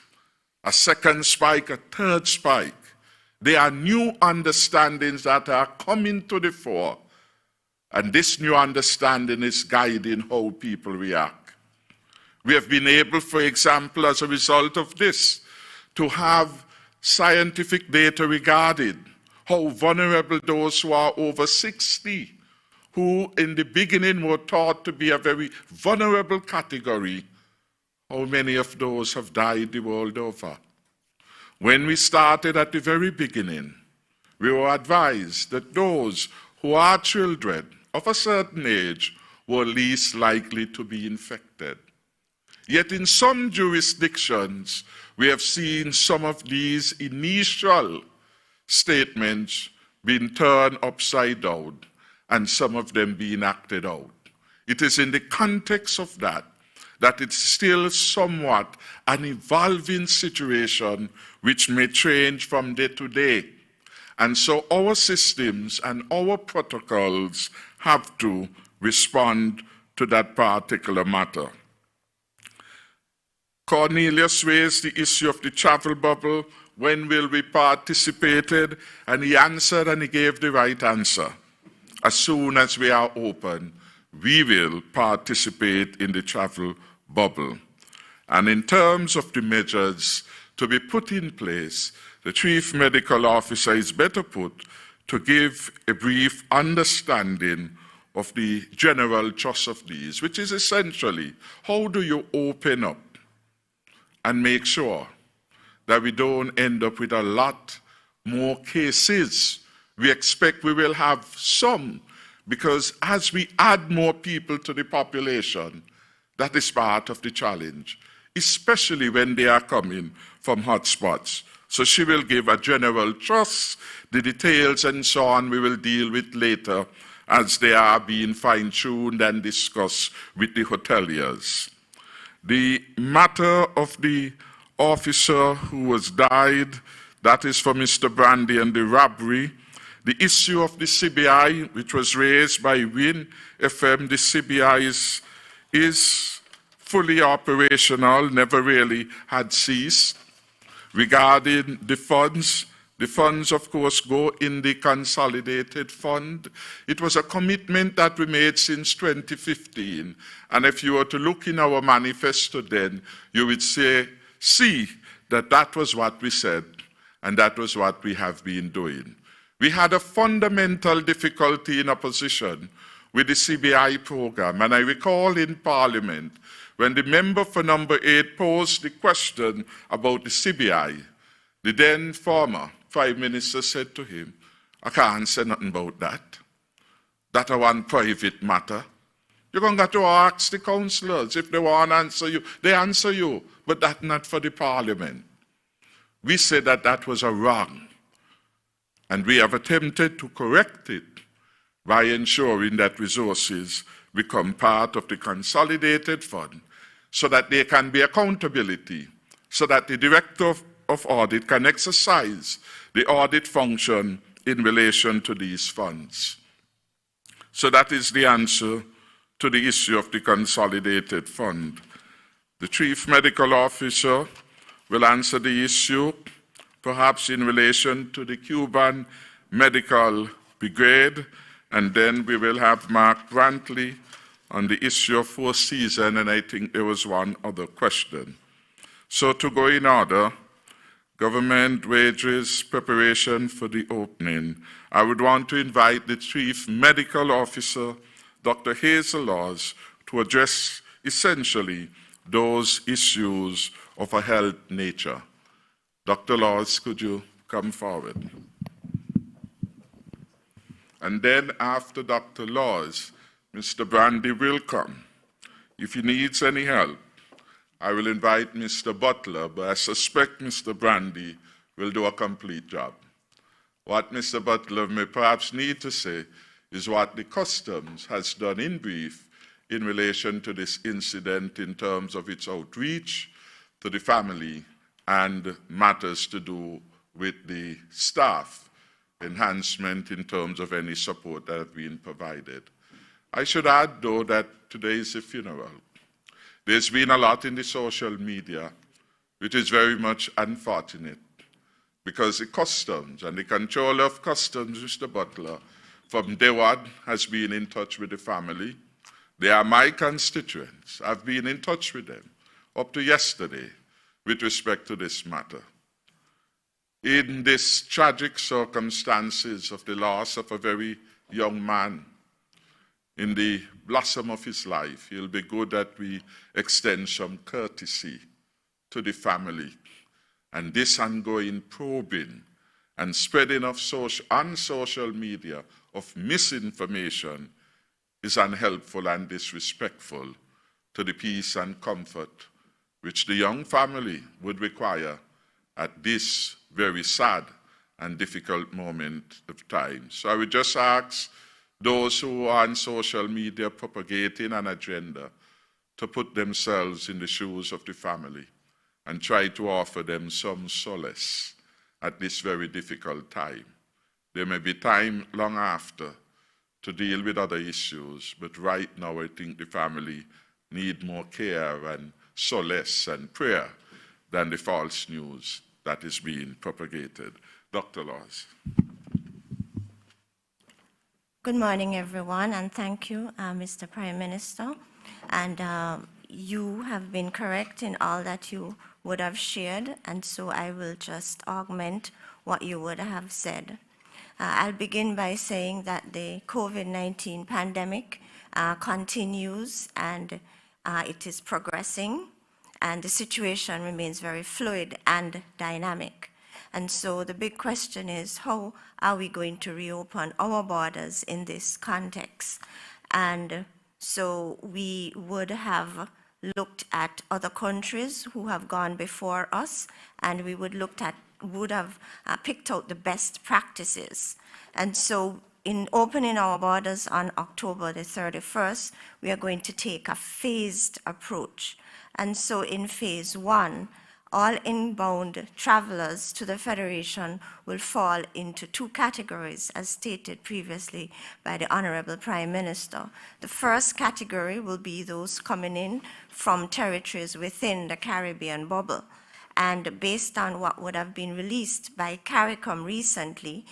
a second spike, a third spike, there are new understandings that are coming to the fore, and this new understanding is guiding how people react. We have been able, for example, as a result of this, to have scientific data regarding how vulnerable those who are over 60, who in the beginning were thought to be a very vulnerable category, how many of those have died the world over. When we started at the very beginning, we were advised that those who are children of a certain age were least likely to be infected. Yet in some jurisdictions, we have seen some of these initial statements being turned upside down and some of them being acted out. It is in the context of that it's still somewhat an evolving situation which may change from day to day. And so our systems and our protocols have to respond to that particular matter. Cornelius raised the issue of the travel bubble. When will we participate? And he answered, and he gave the right answer. As soon as we are open, we will participate in the travel bubble. And in terms of the measures to be put in place, the Chief Medical Officer is better put to give a brief understanding of the general thrust of these, which is essentially, how do you open up and make sure that we don't end up with a lot more cases? We expect we will have some, because as we add more people to the population, that is part of the challenge, especially when they are coming from hotspots. So she will give a general trust. The details and so on we will deal with later as they are being fine-tuned and discussed with the hoteliers. The matter of the officer who was died, that is for Mr. Brandy, and the robbery. The issue of the CBI, which was raised by Win FM, the CBI is fully operational, never really had ceased. Regarding the funds, of course, go in the consolidated fund. It was a commitment that we made since 2015. And if you were to look in our manifesto then, you would see that that was what we said, and that was what we have been doing. We had a fundamental difficulty in opposition with the CBI program. And I recall in Parliament, when the member for number 8 posed the question about the CBI, the then former Prime Minister said to him, I can't say nothing about that. That's a one private matter. You're going to have to ask the councillors. If they want to answer you, they answer you. But that's not for the Parliament. We said that that was a wrong. And we have attempted to correct it by ensuring that resources become part of the consolidated fund so that there can be accountability, so that the Director of Audit can exercise the audit function in relation to these funds. So that is the answer to the issue of the consolidated fund. The Chief Medical Officer will answer the issue, perhaps in relation to the Cuban Medical Brigade, and then we will have Mark Brantley on the issue of Four Seasons, and I think there was one other question. So to go in order, government wages, preparation for the opening. I would want to invite the Chief Medical Officer, Dr. Hazel Laws, to address essentially those issues of a health nature. Dr. Laws, could you come forward? And then after Dr. Laws, Mr. Brandy will come. If he needs any help, I will invite Mr. Butler, but I suspect Mr. Brandy will do a complete job. What Mr. Butler may perhaps need to say is what the Customs has done in brief in relation to this incident in terms of its outreach to the family and matters to do with the staff, enhancement in terms of any support that have been provided. I should add, though, that today is a funeral. There's been a lot in the social media, which is very much unfortunate, because the Customs and the controller of Customs, Mr. Butler, from day one has been in touch with the family. They are my constituents. I've been in touch with them up to yesterday with respect to this matter. In these tragic circumstances of the loss of a very young man, in the blossom of his life, it'll be good that we extend some courtesy to the family. And this ongoing probing and spreading of on social media of misinformation is unhelpful and disrespectful to the peace and comfort which the young family would require at this very sad and difficult moment of time. So I would just ask those who are on social media propagating an agenda to put themselves in the shoes of the family and try to offer them some solace at this very difficult time. There may be time long after to deal with other issues, but right now I think the family need more care and solace and prayer than the false news that is being propagated. Dr. Laws.
Good morning, everyone, and thank you, Mr. Prime Minister. And you have been correct in all that you would have shared, and so I will just augment what you would have said. I'll begin by saying that the COVID-19 pandemic continues, and it is progressing, and the situation remains very fluid and dynamic. And so the big question is, how are we going to reopen our borders in this context? And so we would have looked at other countries who have gone before us, and we would look at would have picked out the best practices. And so in opening our borders on October the 31st, we are going to take a phased approach. And so in phase 1, all inbound travelers to the Federation will fall into 2 categories, as stated previously by the Honorable Prime Minister. The first category will be those coming in from territories within the Caribbean bubble. And based on what would have been released by CARICOM recently,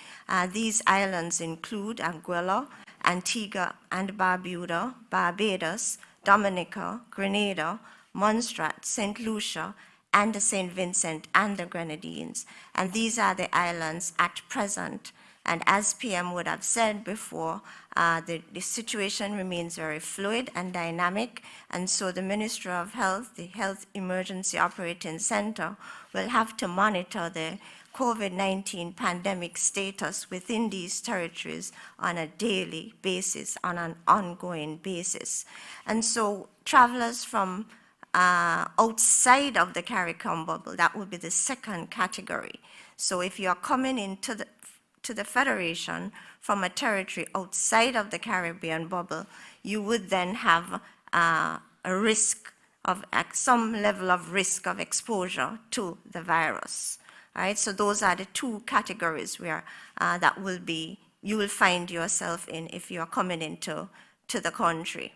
these islands include Anguilla, Antigua and Barbuda, Barbados, Dominica, Grenada, Montserrat, St. Lucia, and the St. Vincent and the Grenadines. And these are the islands at present. And as PM would have said before, the situation remains very fluid and dynamic. And so the Ministry of Health, the Health Emergency Operating Center, will have to monitor the COVID-19 pandemic status within these territories on a daily basis, on an ongoing basis. And so travelers from outside of the CARICOM bubble, that would be the second category. So if you are coming into the Federation from a territory outside of the Caribbean bubble, you would then have a risk of some level of risk of exposure to the virus. All right, so those are the 2 categories where that will be, you will find yourself in if you are coming into the country.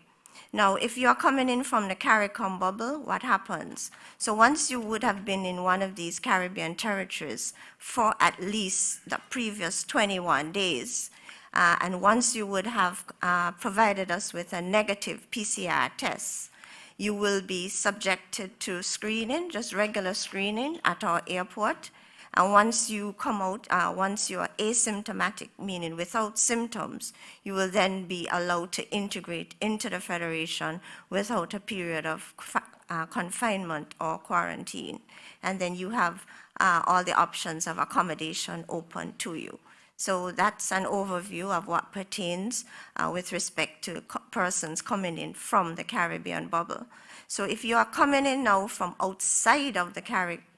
Now, if you are coming in from the CARICOM bubble, what happens? So once you would have been in one of these Caribbean territories for at least the previous 21 days, and once you would have provided us with a negative PCR test, you will be subjected to screening, just regular screening at our airport. And once you come out, once you are asymptomatic, meaning without symptoms, you will then be allowed to integrate into the Federation without a period of confinement or quarantine. And then you have all the options of accommodation open to you. So that's an overview of what pertains with respect to persons coming in from the Caribbean bubble. So if you are coming in now from outside of the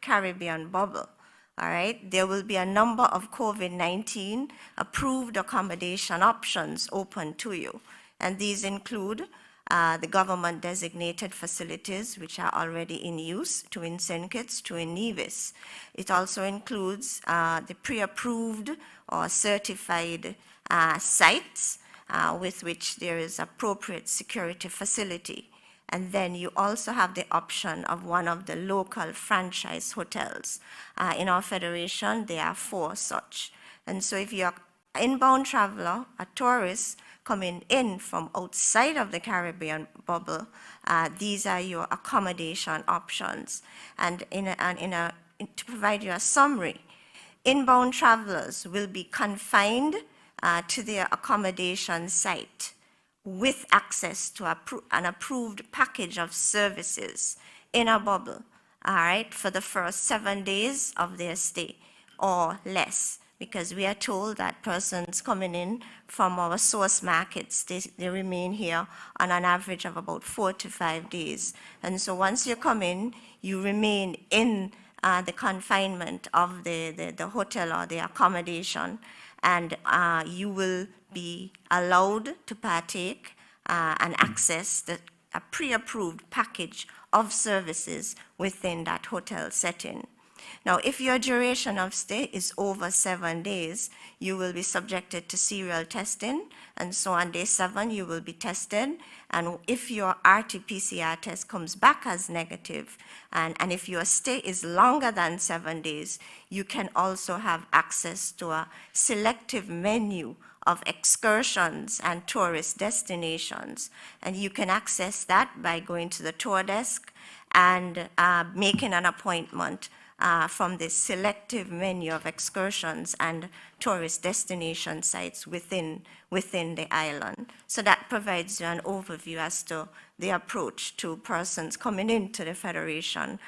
Caribbean bubble, all right, there will be a number of COVID-19 approved accommodation options open to you. And these include the government designated facilities which are already in use, 2 in St. Kitts, 2 in Nevis. It also includes the pre-approved or certified sites with which there is appropriate security facility. And then you also have the option of one of the local franchise hotels. In our Federation, there are 4 such. And so if you're an inbound traveler, a tourist coming in from outside of the Caribbean bubble, these are your accommodation options. And to provide you a summary, inbound travelers will be confined to their accommodation site with access to an approved package of services in a bubble, all right, for the first 7 days of their stay or less, because we are told that persons coming in from our source markets, they remain here on an average of about 4 to 5 days. And so once you come in, you remain in the confinement of the hotel or the accommodation, and you will be allowed to partake and access a pre-approved package of services within that hotel setting. Now, if your duration of stay is over 7 days, you will be subjected to serial testing, and so on day 7 you will be tested, and if your RT-PCR test comes back as negative, and if your stay is longer than 7 days, you can also have access to a selective menu of excursions and tourist destinations, and you can access that by going to the tour desk and making an appointment from the selective menu of excursions and tourist destination sites within the island. So that provides you an overview as to the approach to persons coming into the Federation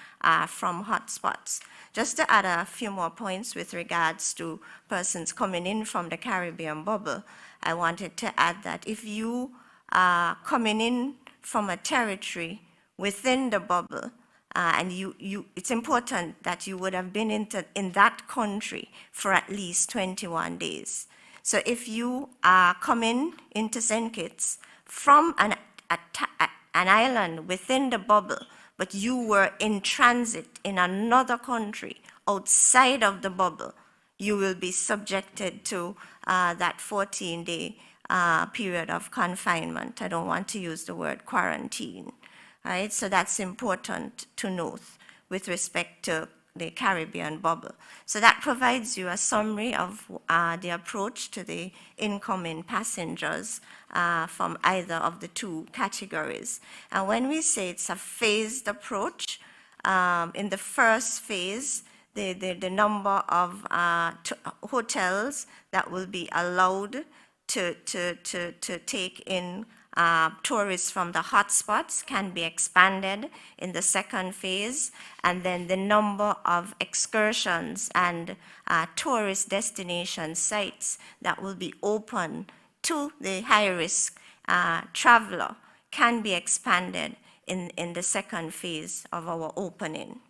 from hotspots. Just to add a few more points with regards to persons coming in from the Caribbean bubble, I wanted to add that if you are coming in from a territory within the bubble, and it's important that you would have been in that country for at least 21 days. So if you are coming into St. Kitts from an island within the bubble, but you were in transit in another country outside of the bubble, you will be subjected to that 14-day period of confinement. I don't want to use the word quarantine. Right? So that's important to note with respect to the Caribbean bubble. So that provides you a summary of the approach to the incoming passengers from either of the two categories. And when we say it's a phased approach, in the first phase, the number of hotels that will be allowed to take in tourists from the hotspots can be expanded in the second phase, and then the number of excursions and tourist destination sites that will be open to the high-risk traveler can be expanded in the second phase of our opening.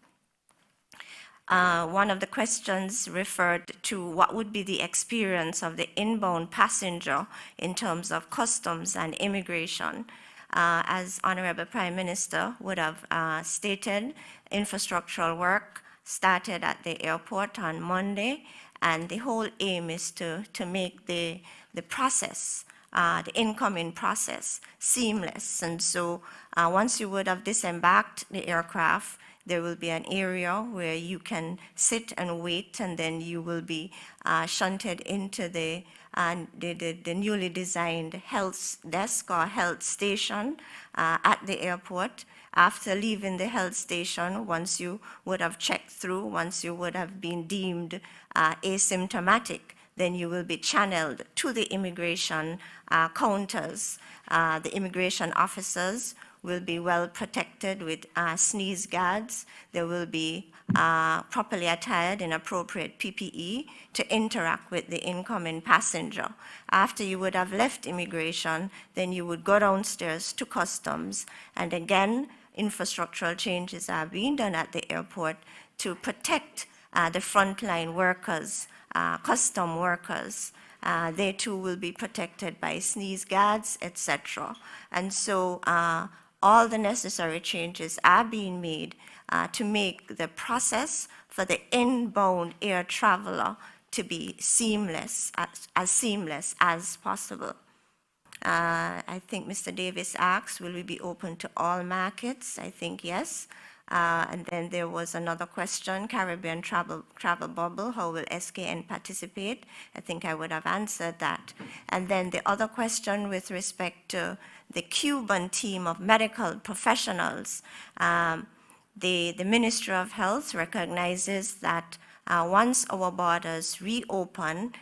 One of the questions referred to what would be the experience of the inbound passenger in terms of customs and immigration. As Honorable Prime Minister would have stated, infrastructural work started at the airport on Monday, and the whole aim is to make the process, the incoming process, seamless. And so once you would have disembarked the aircraft, there will be an area where you can sit and wait, and then you will be shunted into the newly designed health desk or health station at the airport. After leaving the health station, once you would have checked through, once you would have been deemed asymptomatic, then you will be channeled to the immigration counters. The immigration officers will be well protected with sneeze guards. They will be properly attired in appropriate PPE to interact with the incoming passenger. After you would have left immigration, then you would go downstairs to customs, and again, infrastructural changes are being done at the airport to protect the frontline workers, custom workers. They too will be protected by sneeze guards, etc. And so all the necessary changes are being made to make the process for the inbound air traveler to be seamless, as seamless as possible. I think Mr. Davis asked, will we be open to all markets? I think yes. And then there was another question, Caribbean travel bubble, how will SKN participate? I think I would have answered that. And then the other question with respect to the Cuban team of medical professionals, the Ministry of Health recognizes that once our borders reopen,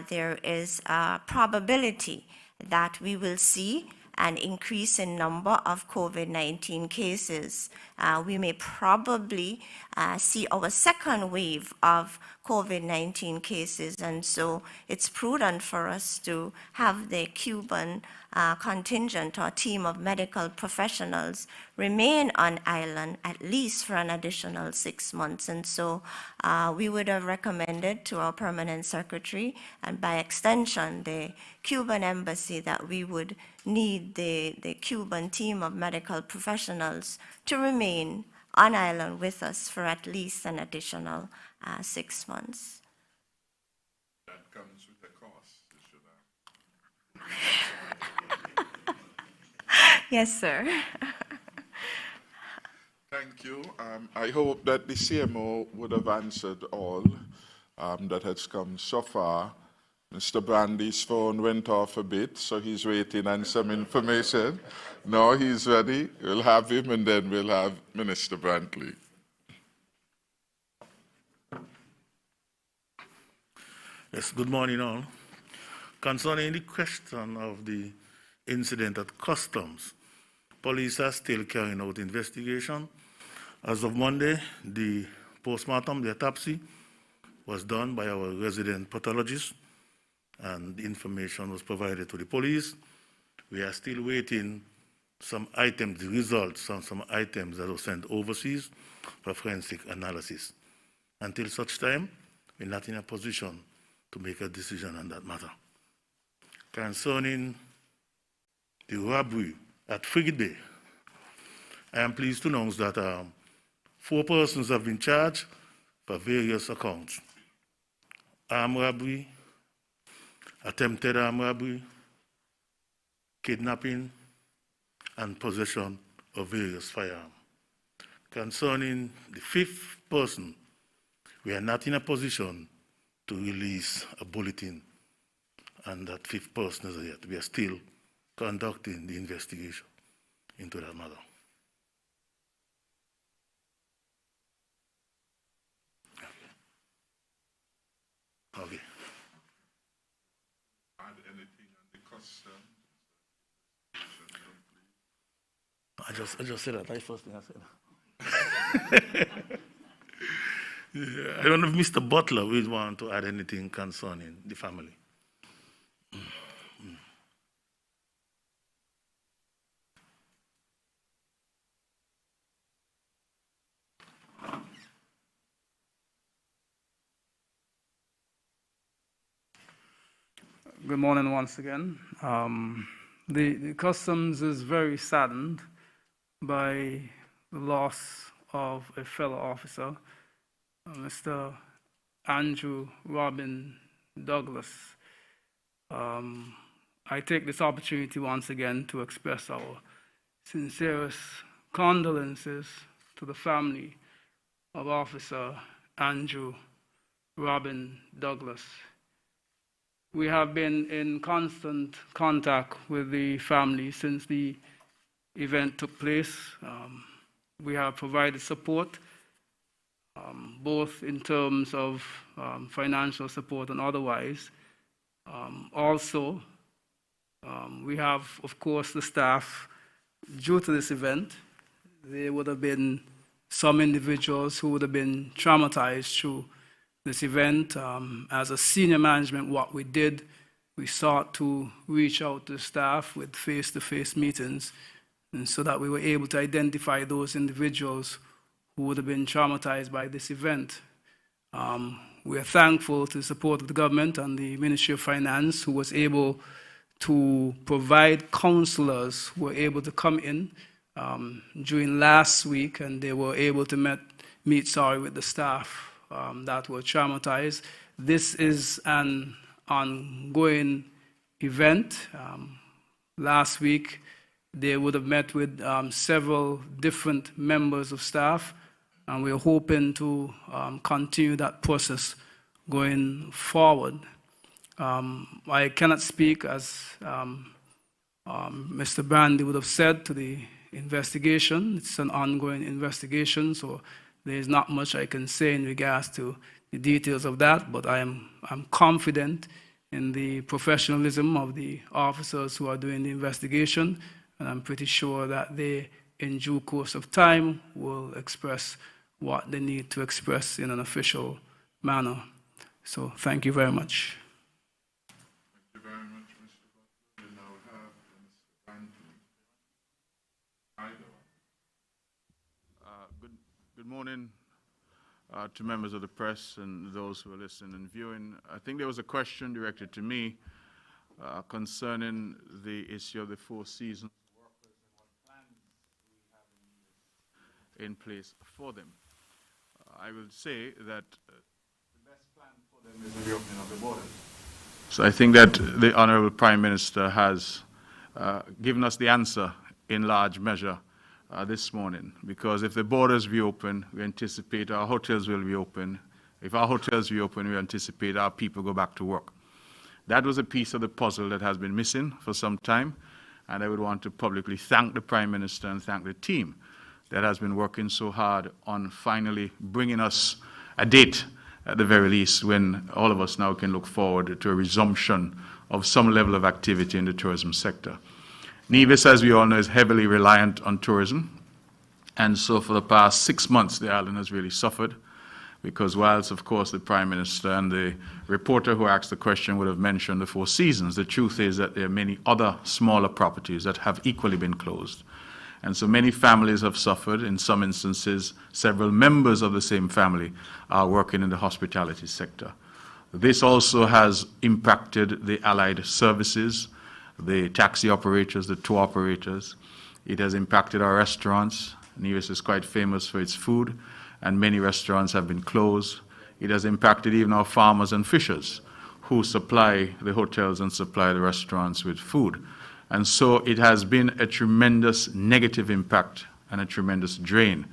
there is a probability that we will see an increase in number of COVID-19 cases. We may probably see our second wave of COVID-19 cases, and so it's prudent for us to have the Cuban contingent or team of medical professionals remain on island at least for an additional 6 months. And so we would have recommended to our permanent secretary, and by extension the Cuban embassy, that we would need the Cuban team of medical professionals to remain on island with us for at least an additional 6 months.
That comes with a cost,
Yes, sir.
Thank you. I hope that the CMO would have answered all that has come so far. Mr. Brandy's phone went off a bit, so he's waiting on some information. No, he's ready. We'll have him, and then we'll have Minister Brantley.
Yes, good morning all. Concerning the question of the incident at customs, police are still carrying out investigation. As of Monday, the postmortem, the autopsy, was done by our resident pathologist, and the information was provided to the police. We are still waiting some items, the results on some items that were sent overseas for forensic analysis. Until such time, we're not in a position to make a decision on that matter. Concerning the robbery at Frigate Bay, I am pleased to announce that 4 persons have been charged for various accounts: armed robbery, attempted armed robbery, kidnapping, and possession of various firearms. Concerning the 5th person, we are not in a position to release a bulletin on that 5th person as yet. We are still conducting the investigation into that matter. Okay.
Add anything on the custom?
I just said that. That's the first thing I said. I don't know if Mr. Butler will want to add anything concerning the family.
Good morning once again. The Customs is very saddened by the loss of a fellow officer, Mr. Andrew Robin Douglas. I take this opportunity once again to express our sincerest condolences to the family of Officer Andrew Robin Douglas. We have been in constant contact with the family since the event took place. We have provided support, both in terms of financial support and otherwise. Also, we have, of course, the staff. Due to this event, there would have been some individuals who would have been traumatized through this event. As a senior management, what we did, we sought to reach out to the staff with face-to-face meetings, and so that we were able to identify those individuals who would have been traumatized by this event. We are thankful to the support of the government and the Ministry of Finance, who was able to provide counselors who were able to come in during last week, and they were able to meet with the staff that were traumatized. This is an ongoing event. Last week, they would have met with several different members of staff, and we're hoping to continue that process going forward. I cannot speak, as Mr. Brandy would have said, to the investigation. It's an ongoing investigation, so there's not much I can say in regards to the details of that, but I'm confident in the professionalism of the officers who are doing the investigation, and I'm pretty sure that they, in due course of time, will express what they need to express in an official manner. So thank you very much.
Thank you very much, Mr. Butler. We now have Mr. Anthony.
Good morning to members of the press and those who are listening and viewing. I think there was a question directed to me concerning the issue of the Four Seasons workers and what plans we have in place for them. I will say that the best plan for them is the reopening of the borders. So I think that the Honorable Prime Minister has given us the answer in large measure this morning, because if the borders reopen, we anticipate our hotels will reopen. If our hotels reopen, we anticipate our people go back to work. That was a piece of the puzzle that has been missing for some time, and I would want to publicly thank the Prime Minister and thank the team that has been working so hard on finally bringing us a date, at the very least, when all of us now can look forward to a resumption of some level of activity in the tourism sector. Nevis, as we all know, is heavily reliant on tourism, and so for the past 6 months, the island has really suffered. because whilst, of course, the Prime Minister and the reporter who asked the question would have mentioned the Four Seasons, the truth is that there are many other smaller properties that have equally been closed. And so many families have suffered. In some instances, several members of the same family are working in the hospitality sector. This also has impacted the allied services, the taxi operators, the tour operators. It has impacted our restaurants. Nevis is quite famous for its food, and many restaurants have been closed. It has impacted even our farmers and fishers who supply the hotels and supply the restaurants with food. And so it has been a tremendous negative impact and a tremendous drain.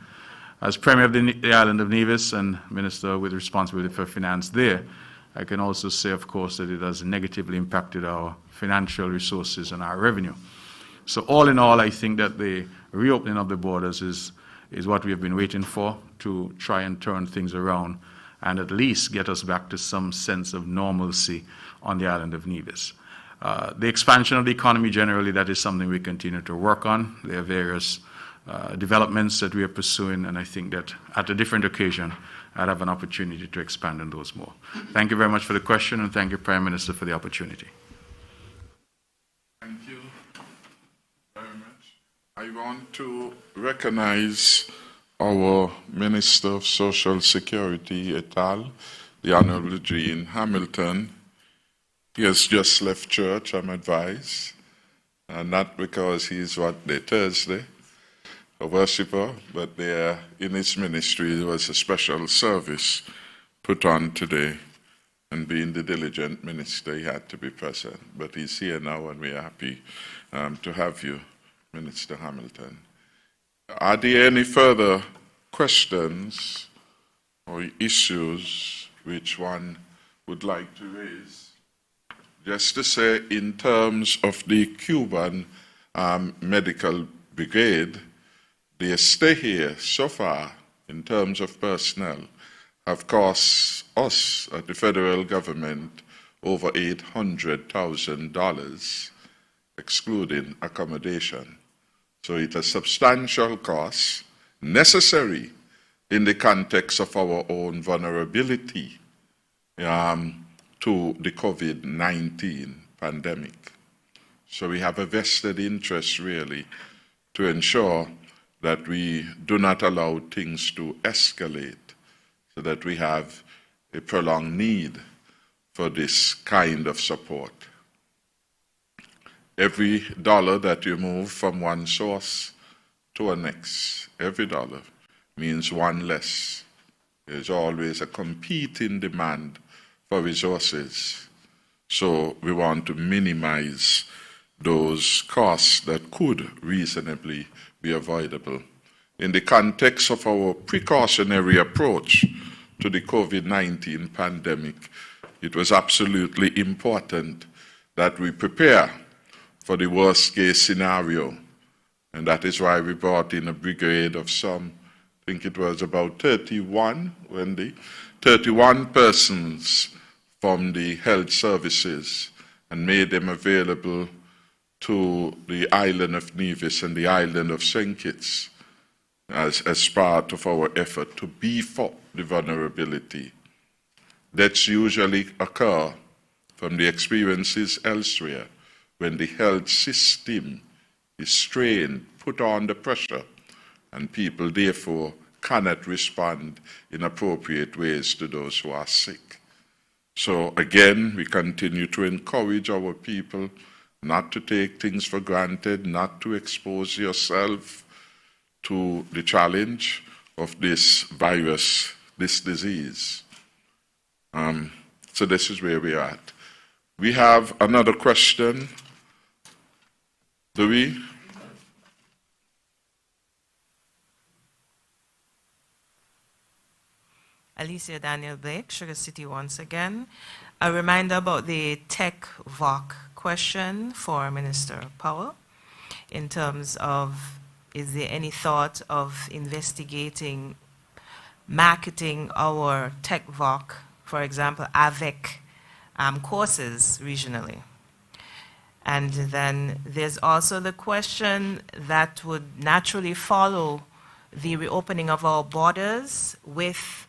As Premier of the island of Nevis and Minister with responsibility for finance there, I can also say, of course, that it has negatively impacted our financial resources and our revenue. So all in all, I think that the reopening of the borders is what we have been waiting for, to try and turn things around and at least get us back to some sense of normalcy on the island of Nevis. The expansion of the economy generally, that is something we continue to work on. There are various developments that we are pursuing, and I think that at a different occasion, I'd have an opportunity to expand on those more. Thank you very much for the question, and thank you, Prime Minister, for the opportunity.
Thank you very much. I want to recognize our Minister of Social Security et al., the Honorable Jean Hamilton. He has just left church, I'm advised, not because he's Thursday, a worshipper, but there in his ministry there was a special service put on today, and being the diligent minister, he had to be present. But he's here now, and we are happy to have you, Minister Hamilton. Are there any further questions or issues which one would like to raise? Just to say, in terms of the Cuban Medical Brigade, their stay here so far, in terms of personnel, have cost us at the federal government over $800,000, excluding accommodation. So it's a substantial cost, necessary in the context of our own vulnerability to the COVID-19 pandemic. So we have a vested interest, really, to ensure that we do not allow things to escalate, so that we have a prolonged need for this kind of support. Every dollar that you move from one source to a next, every dollar means one less. There's always a competing demand for resources. So we want to minimize those costs that could reasonably be avoidable. In the context of our precautionary approach to the COVID-19 pandemic, it was absolutely important that we prepare for the worst case scenario. And that is why we brought in a brigade of some, I think it was about 31 persons from the health services, and made them available to the island of Nevis and the island of St. Kitts as part of our effort to beef up the vulnerability. Deaths usually occur from the experiences elsewhere when the health system is strained, put under pressure, and people therefore cannot respond in appropriate ways to those who are sick. So again, we continue to encourage our people not to take things for granted, not to expose yourself to the challenge of this virus, this disease. So this is where we are at. We have another question. Do we?
Alicia Daniel Blake, Sugar City once again. A reminder about the tech VOC question for Minister Powell in terms of, is there any thought of investigating marketing our tech VOC, for example, AVEC courses regionally? And then there's also the question that would naturally follow the reopening of our borders with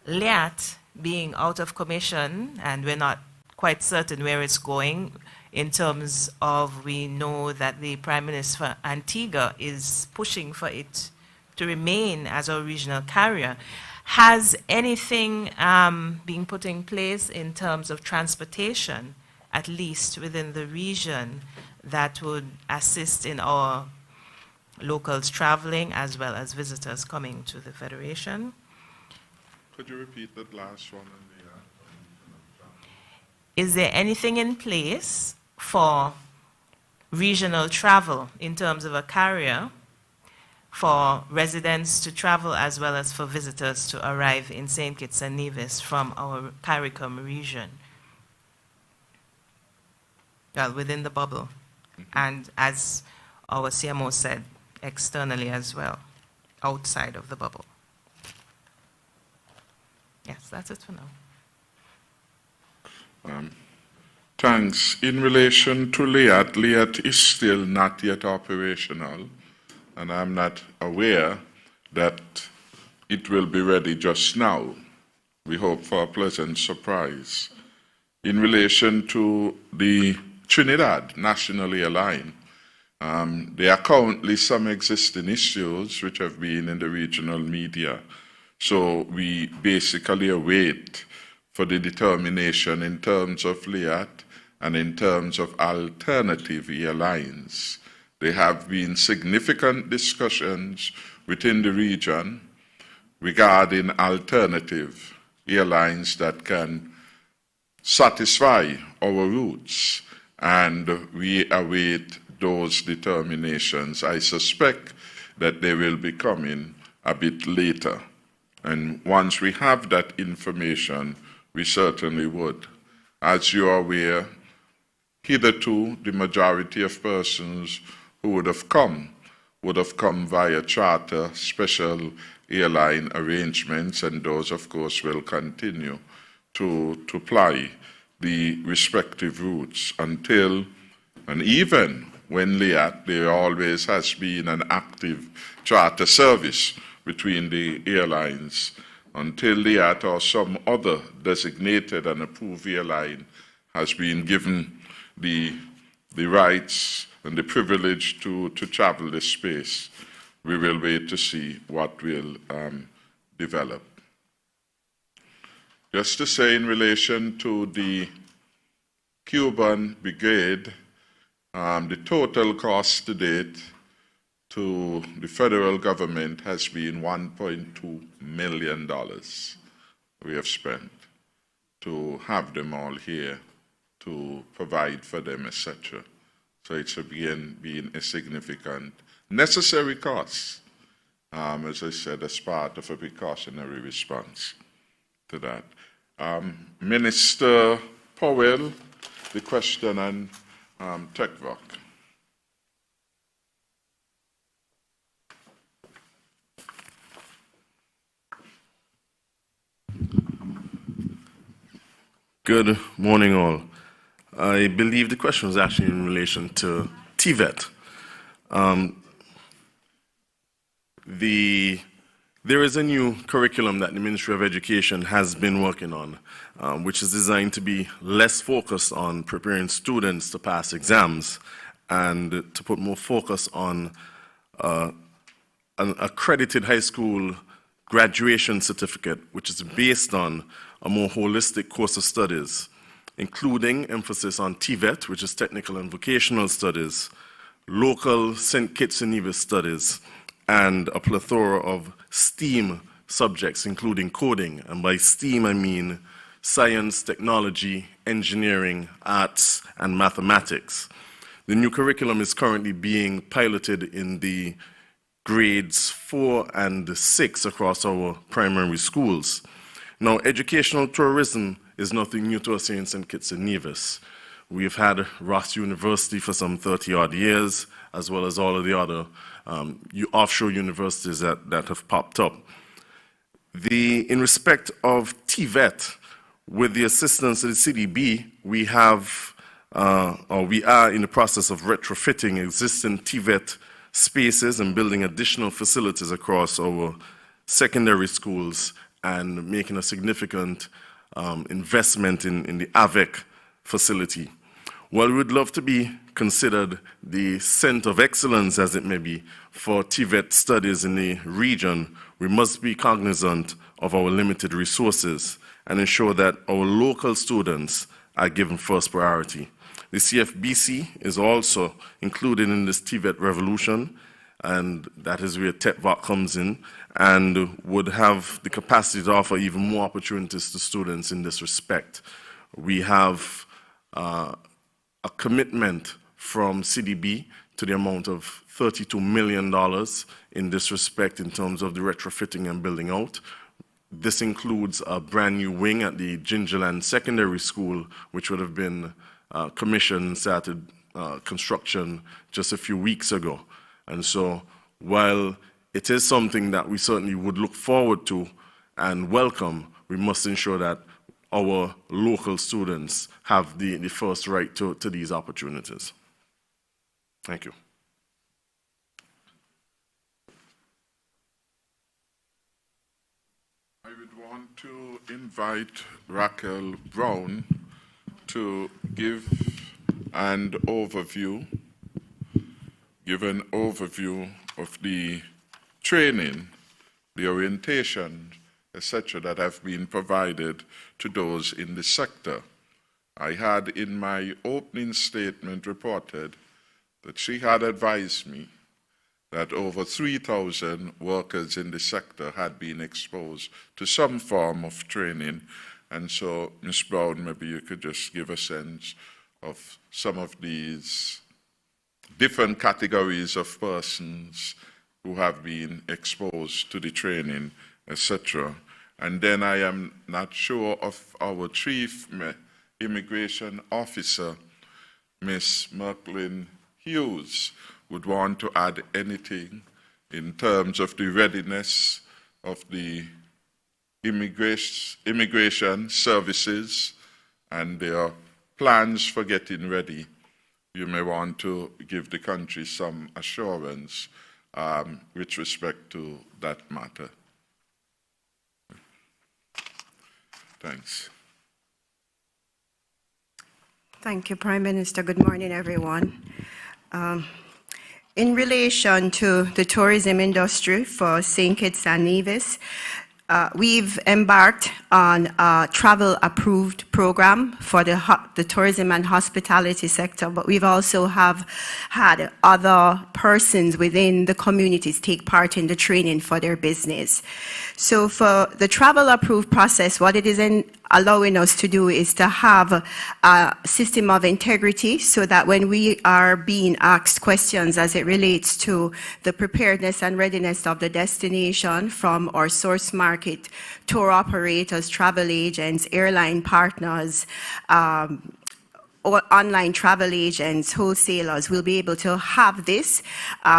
LEAT being out of commission, and we're not quite certain where it's going in terms of, we know that the Prime Minister Antigua is pushing for it to remain as a regional carrier. Has anything been put in place in terms of transportation, at least within the region, that would assist in our locals traveling as well as visitors coming to the Federation?
Could you repeat that last one?
Is there anything in place for regional travel in terms of a carrier for residents to travel as well as for visitors to arrive in St. Kitts and Nevis from our CARICOM region? Well, within the bubble. And as our CMO said, externally as well, outside of the bubble. Yes, that's it for now.
Thanks. In relation to LEAT, LEAT is still not yet operational, and I'm not aware that it will be ready just now. We hope for a pleasant surprise. In relation to the Trinidad National Airline, there are currently some existing issues which have been in the regional media. So we basically await for the determination in terms of LEAT and in terms of alternative airlines. There have been significant discussions within the region regarding alternative airlines that can satisfy our routes, and we await those determinations. I suspect that they will be coming a bit later. And once we have that information, we certainly would. As you are aware, hitherto, the majority of persons who would have come via charter, special airline arrangements, and those, of course, will continue to ply the respective routes until, and even when LEAT, there always has been an active charter service between the airlines. Until LEAT or some other designated and approved airline has been given the rights and the privilege to travel this space, we will wait to see what will develop. Just to say, in relation to the Cuban brigade, the total cost to date to the federal government has been $1.2 million we have spent to have them all here, to provide for them, etc. So it's again been a significant, necessary cost, as I said, as part of a precautionary response to that. Minister Powell, the question on TechVoc.
Good morning, all. I believe the question was actually in relation to TVET. There is a new curriculum that the Ministry of Education has been working on, which is designed to be less focused on preparing students to pass exams and to put more focus on an accredited high school graduation certificate, which is based on a more holistic course of studies, including emphasis on TVET, which is Technical and Vocational Studies, local St. Kitts and Nevis studies, and a plethora of STEAM subjects, including coding. And by STEAM, I mean science, technology, engineering, arts, and mathematics. The new curriculum is currently being piloted in the grades 4 and 6 across our primary schools. Now, educational tourism is nothing new to us here in St. Kitts and Nevis. We've had Ross University for some 30-odd years, as well as all of the other offshore universities that have popped up. In respect of TVET, with the assistance of the CDB, we are in the process of retrofitting existing TVET spaces and building additional facilities across our secondary schools and making a significant investment in the AVEC facility. While we would love to be considered the center of excellence, as it may be, for TVET studies in the region, we must be cognizant of our limited resources and ensure that our local students are given first priority. The CFBC is also included in this TVET revolution, and that is where TEPVOC comes in, and would have the capacity to offer even more opportunities to students in this respect. We have a commitment from CDB to the amount of $32 million in this respect in terms of the retrofitting and building out. This includes a brand new wing at the Gingerland Secondary School, which would have been commissioned, started construction just a few weeks ago. And so while it is something that we certainly would look forward to and welcome, we must ensure that our local students have the first right to these opportunities. Thank you.
I would want to invite Raquel Brown to give an overview of the training, the orientation, etc., that have been provided to those in the sector. I had in my opening statement reported that she had advised me that over 3,000 workers in the sector had been exposed to some form of training. And so, Ms. Brown, maybe you could just give a sense of some of these different categories of persons who have been exposed to the training, etc. And then I am not sure of our Chief Immigration Officer, Ms. Merklin Hughes, would want to add anything in terms of the readiness of the immigration services and their plans for getting ready. You may want to give the country some assurance with respect to that matter. Thanks.
Thank you, Prime Minister. Good morning, everyone. In relation to the tourism industry for St. Kitts and Nevis, we've embarked on a travel-approved program for the tourism and hospitality sector, but we've also had other persons within the communities take part in the training for their business. So for the travel-approved process, what it is allowing us to do is to have a system of integrity so that when we are being asked questions as it relates to the preparedness and readiness of the destination from our source market, tour operators, travel agents, airline partners, online travel agents, wholesalers, will be able to have this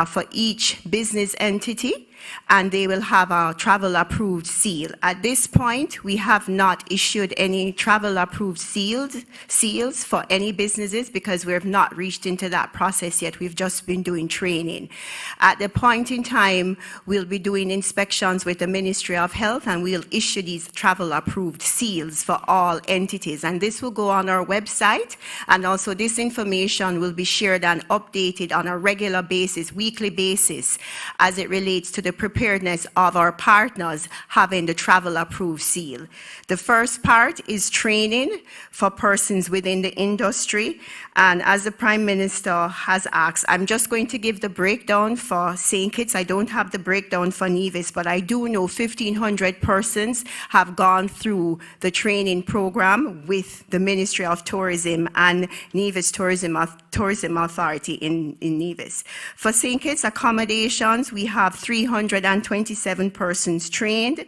for each business entity, and they will have a travel approved seal. At this point, we have not issued any travel approved seals for any businesses because we have not reached into that process yet. We've just been doing training. At the point in time, we'll be doing inspections with the Ministry of Health, and we'll issue these travel approved seals for all entities. And this will go on our website, and also this information will be shared and updated on a regular basis, weekly basis, as it relates to the preparedness of our partners having the travel approved seal. The first part is training for persons within the industry, and as the Prime Minister has asked, I'm just going to give the breakdown for St. Kitts. I don't have the breakdown for Nevis, but I do know 1,500 persons have gone through the training program with the Ministry of Tourism and Nevis Tourism Authority in Nevis. For St. Kitts accommodations, we have 327 persons trained.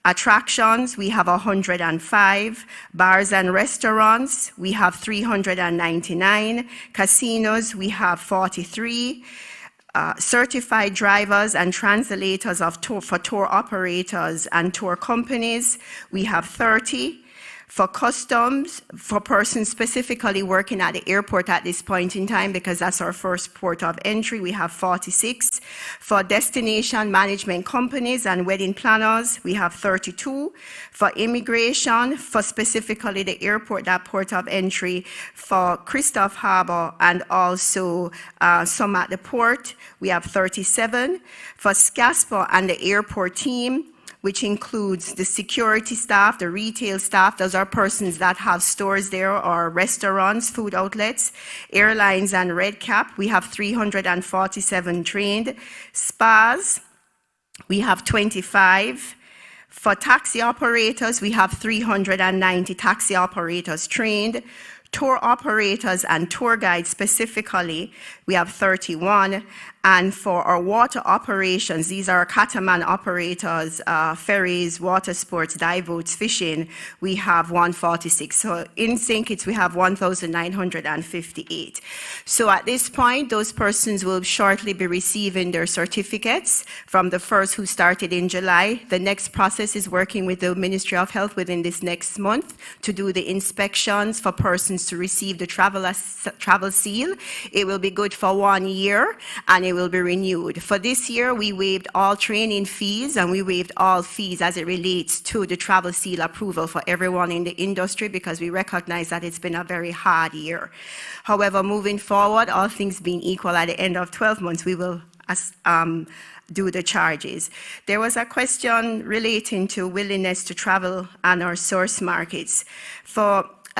Attractions, we have 105. Bars and restaurants, we have 399. Casinos, we have 43. Certified drivers and translators for tour operators and tour companies, we have 30. For customs, for persons specifically working at the airport at this point in time, because that's our first port of entry, we have 46. For destination management companies and wedding planners, we have 32. For immigration, for specifically the airport, that port of entry, for Christoph Harbour and also some at the port, we have 37. For SCASPA and the airport team, which includes the security staff, the retail staff, those are persons that have stores there or restaurants, food outlets, airlines and Red Cap, we have 347 trained. Spas, we have 25. For taxi operators, we have 390 taxi operators trained. Tour operators and tour guides specifically, we have 31. And for our water operations, these are catamaran operators, ferries, water sports, dive boats, fishing, we have 146. So in St. Kitts, we have 1,958. So at this point, those persons will shortly be receiving their certificates from the first who started in July. The next process is working with the Ministry of Health within this next month to do the inspections for persons to receive the travel seal. It will be good for 1 year, and it will be renewed. For this year, we waived all training fees and we waived all fees as it relates to the travel seal approval for everyone in the industry, because we recognize that it's been a very hard year. However, moving forward, all things being equal, at the end of 12 months, we will do the charges. There was a question relating to willingness to travel and our source markets.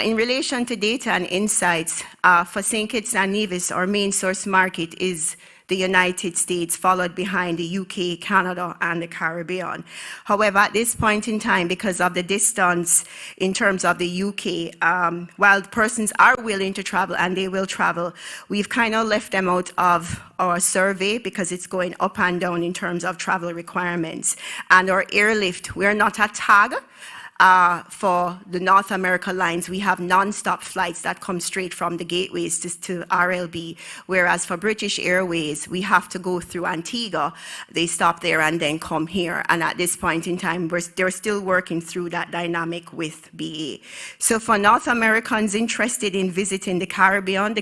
In relation to data and insights, for St. Kitts and Nevis, our main source market is the United States, followed behind the UK, Canada, and the Caribbean. However, at this point in time, because of the distance in terms of the UK, while persons are willing to travel and they will travel, we've kind of left them out of our survey because it's going up and down in terms of travel requirements. And our airlift, we're not a tag. For the North America lines, we have non-stop flights that come straight from the gateways to RLB, whereas for British Airways, we have to go through Antigua. They stop there and then come here. And at this point in time, they're still working through that dynamic with BA. So for North Americans interested in visiting the Caribbean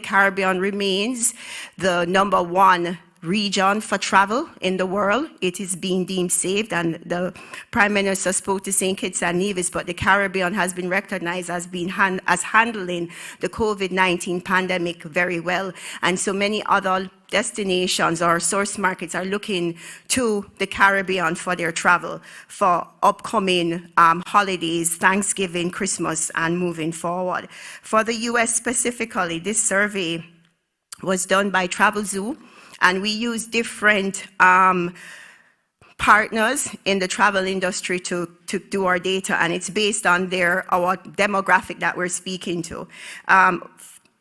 remains the #1 region for travel in the world. It is being deemed safe, and the Prime Minister spoke to St. Kitts and Nevis, but the Caribbean has been recognized as being handling the COVID-19 pandemic very well. And so many other destinations or source markets are looking to the Caribbean for their travel for upcoming holidays, Thanksgiving, Christmas, and moving forward. For the US specifically, this survey was done by Travel Zoo, and we use different partners in the travel industry to do our data, and it's based on our demographic that we're speaking to.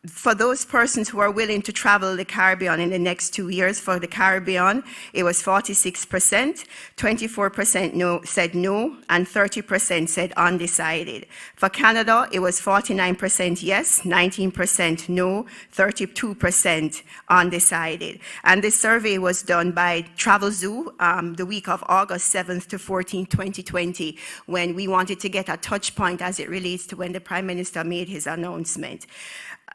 For those persons who are willing to travel the Caribbean in the next 2 years, for the Caribbean, it was 46%, 24% said no, and 30% said undecided. For Canada, it was 49% yes, 19% no, 32% undecided. And this survey was done by Travel Zoo the week of August 7th to 14th, 2020, when we wanted to get a touch point as it relates to when the Prime Minister made his announcement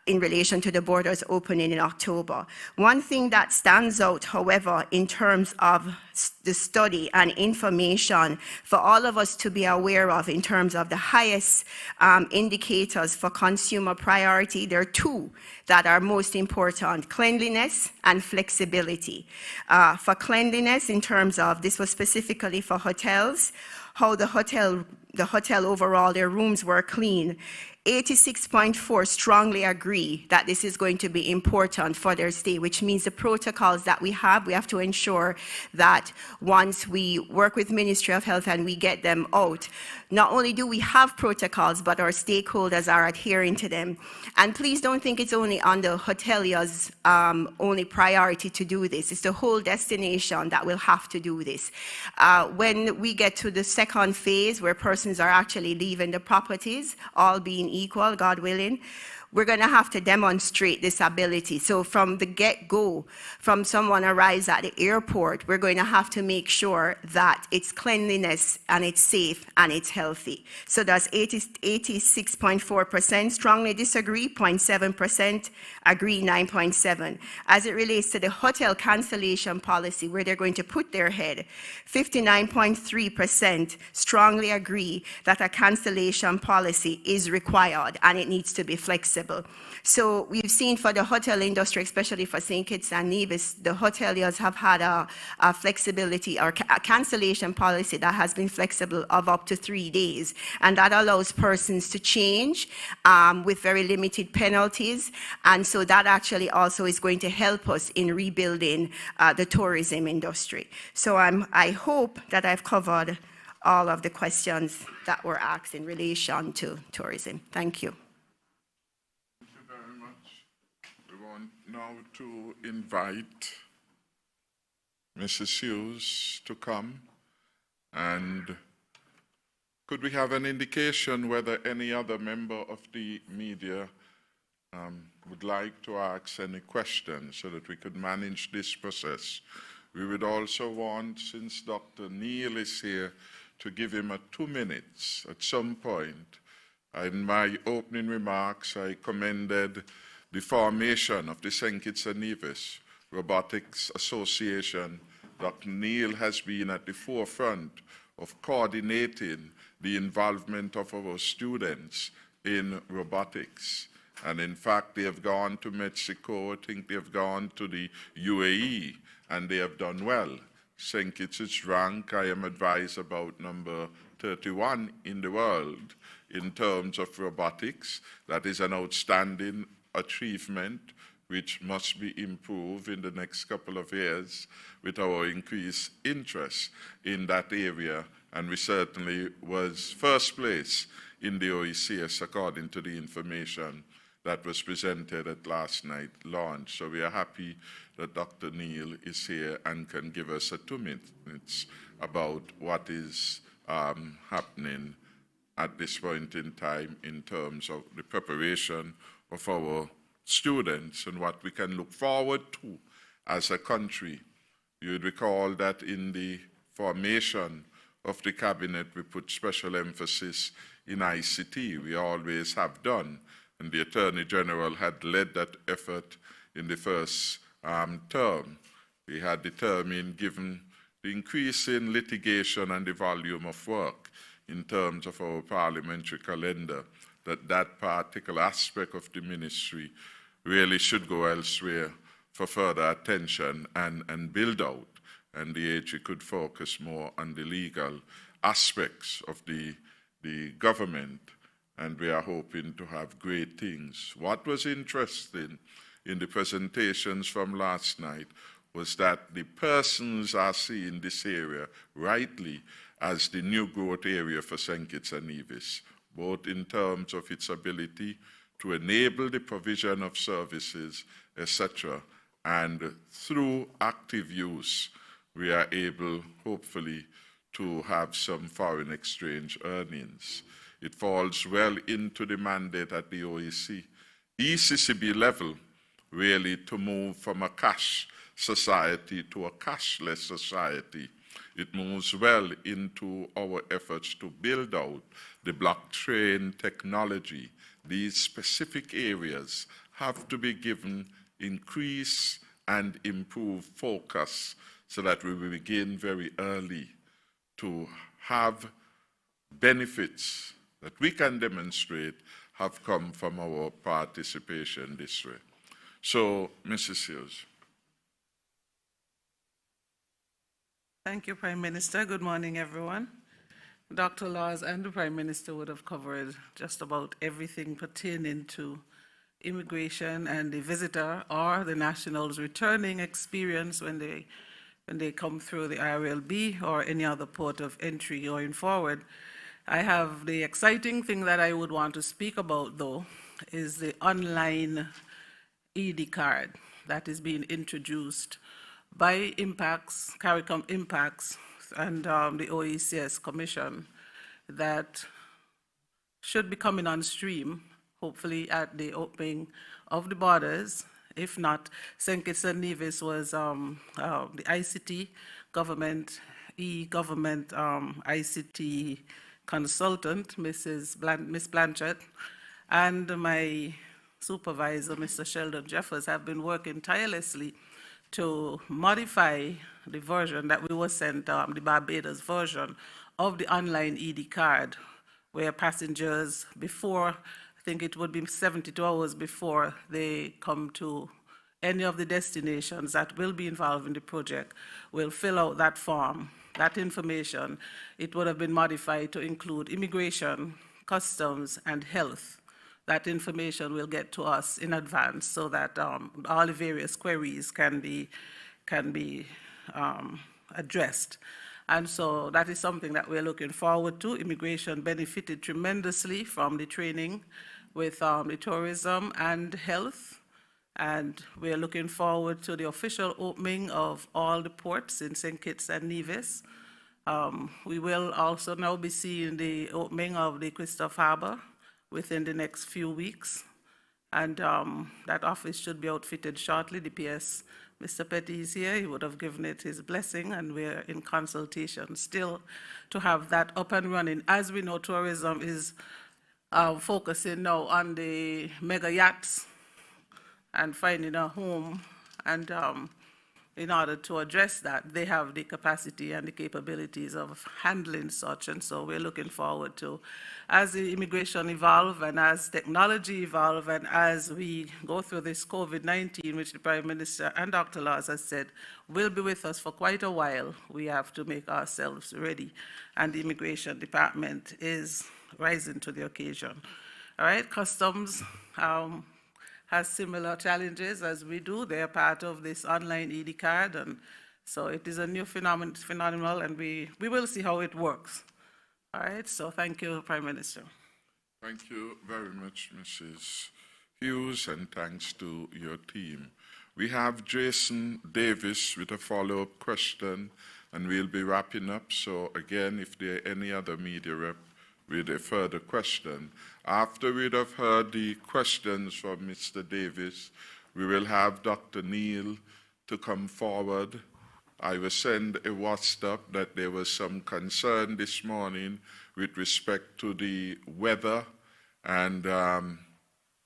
in relation to the borders opening in October. One thing that stands out, however, in terms of the study and information for all of us to be aware of in terms of the highest indicators for consumer priority, there are two that are most important: cleanliness and flexibility. For cleanliness, in terms of, this was specifically for hotels, how the hotel overall, their rooms were clean. 86.4 strongly agree that this is going to be important for their stay, which means the protocols that we have to ensure that once we work with Ministry of Health and we get them out, not only do we have protocols, but our stakeholders are adhering to them. And please don't think it's only on the hotelier's only priority to do this. It's the whole destination that will have to do this. When we get to the second phase, where persons are actually leaving the properties, all being equal, God willing, we're going to have to demonstrate this ability. So from the get-go, from someone arrives at the airport, we're going to have to make sure that it's cleanliness and it's safe and it's healthy. So that's 86.4% strongly disagree, 0.7% agree, 9.7%. As it relates to the hotel cancellation policy, where they're going to put their head, 59.3% strongly agree that a cancellation policy is required and it needs to be flexible. So we've seen for the hotel industry, especially for St. Kitts and Nevis, the hoteliers have had a flexibility or a cancellation policy that has been flexible of up to 3 days. And that allows persons to change with very limited penalties. And so that actually also is going to help us in rebuilding the tourism industry. So I hope that I've covered all of the questions that were asked in relation to tourism. Thank you.
Now to invite Mrs. Hughes to come, and could we have an indication whether any other member of the media would like to ask any questions so that we could manage this process? We would also want, since Dr. Neil is here, to give him 2 minutes at some point. In my opening remarks, I commended the formation of the St. Kitts and Nevis Robotics Association. Dr. Neil has been at the forefront of coordinating the involvement of our students in robotics. And in fact, they have gone to Mexico, I think they have gone to the UAE, and they have done well. St. Kitts' rank, I am advised, about number 31 in the world in terms of robotics. That is an outstanding achievement which must be improved in the next couple of years with our increased interest in that area. And we certainly was first place in the OECS according to the information that was presented at last night's launch. So we are happy that Dr. Neil is here and can give us 2 minutes about what is happening at this point in time in terms of the preparation of our students and what we can look forward to as a country. You would recall that in the formation of the cabinet, we put special emphasis in ICT. We always have done, and the Attorney General had led that effort in the first term. We had determined, given the increase in litigation and the volume of work in terms of our parliamentary calendar, that particular aspect of the ministry really should go elsewhere for further attention and build out, and the AG could focus more on the legal aspects of the government, and we are hoping to have great things. What was interesting in the presentations from last night was that the persons are seeing this area rightly as the new growth area for St. Kitts and Nevis, both in terms of its ability to enable the provision of services, etc. And through active use, we are able, hopefully, to have some foreign exchange earnings. It falls well into the mandate at the ECCB level, really, to move from a cash society to a cashless society. It moves well into our efforts to build out the blockchain technology. These specific areas have to be given increased and improved focus so that we will begin very early to have benefits that we can demonstrate have come from our participation this way. So, Mrs. Hughes.
Thank you, Prime Minister. Good morning, everyone. Dr. Laws and the Prime Minister would have covered just about everything pertaining to immigration and the visitor or the nationals returning experience when they come through the RLB or any other port of entry going forward. I have the exciting thing that I would want to speak about, though, is the online ED card that is being introduced by Impacts, CARICOM Impacts, and the OECS Commission that should be coming on stream, hopefully at the opening of the borders. If not, St. Kitts and Nevis was the ICT government, e-government ICT consultant, Miss Blanchett, and my supervisor, Mr. Sheldon Jeffers, have been working tirelessly to modify the version that we were sent, the Barbados version of the online ED card, where passengers before, I think it would be 72 hours before they come to any of the destinations that will be involved in the project, will fill out that form, that information. It would have been modified to include immigration, customs, and health. That information will get to us in advance so that all the various queries can be addressed. And so that is something that we're looking forward to. Immigration benefited tremendously from the training with the tourism and health. And we're looking forward to the official opening of all the ports in St. Kitts and Nevis. We will also now be seeing the opening of the Christophe Harbour within the next few weeks. And that office should be outfitted shortly. The PS, Mr. Petty is here. He would have given it his blessing, and we're in consultation still to have that up and running. As we know, tourism is focusing now on the mega yachts and finding a home. And in order to address that, they have the capacity and the capabilities of handling such. And so we're looking forward to, as the immigration evolve and as technology evolve and as we go through this COVID-19, which the Prime Minister and Dr. Laws has said will be with us for quite a while, we have to make ourselves ready. And the Immigration Department is rising to the occasion. All right, Customs has similar challenges as we do. They are part of this online ED card, and so it is a new phenomenon, and we will see how it works. All right, so thank you, Prime Minister.
Thank you very much, Mrs. Hughes, and thanks to your team. We have Jason Davis with a follow-up question, and we'll be wrapping up. So again, if there are any other media rep with a further question. After we'd have heard the questions from Mr. Davis, we will have Dr. Neal to come forward. I will send a WhatsApp that there was some concern this morning with respect to the weather, and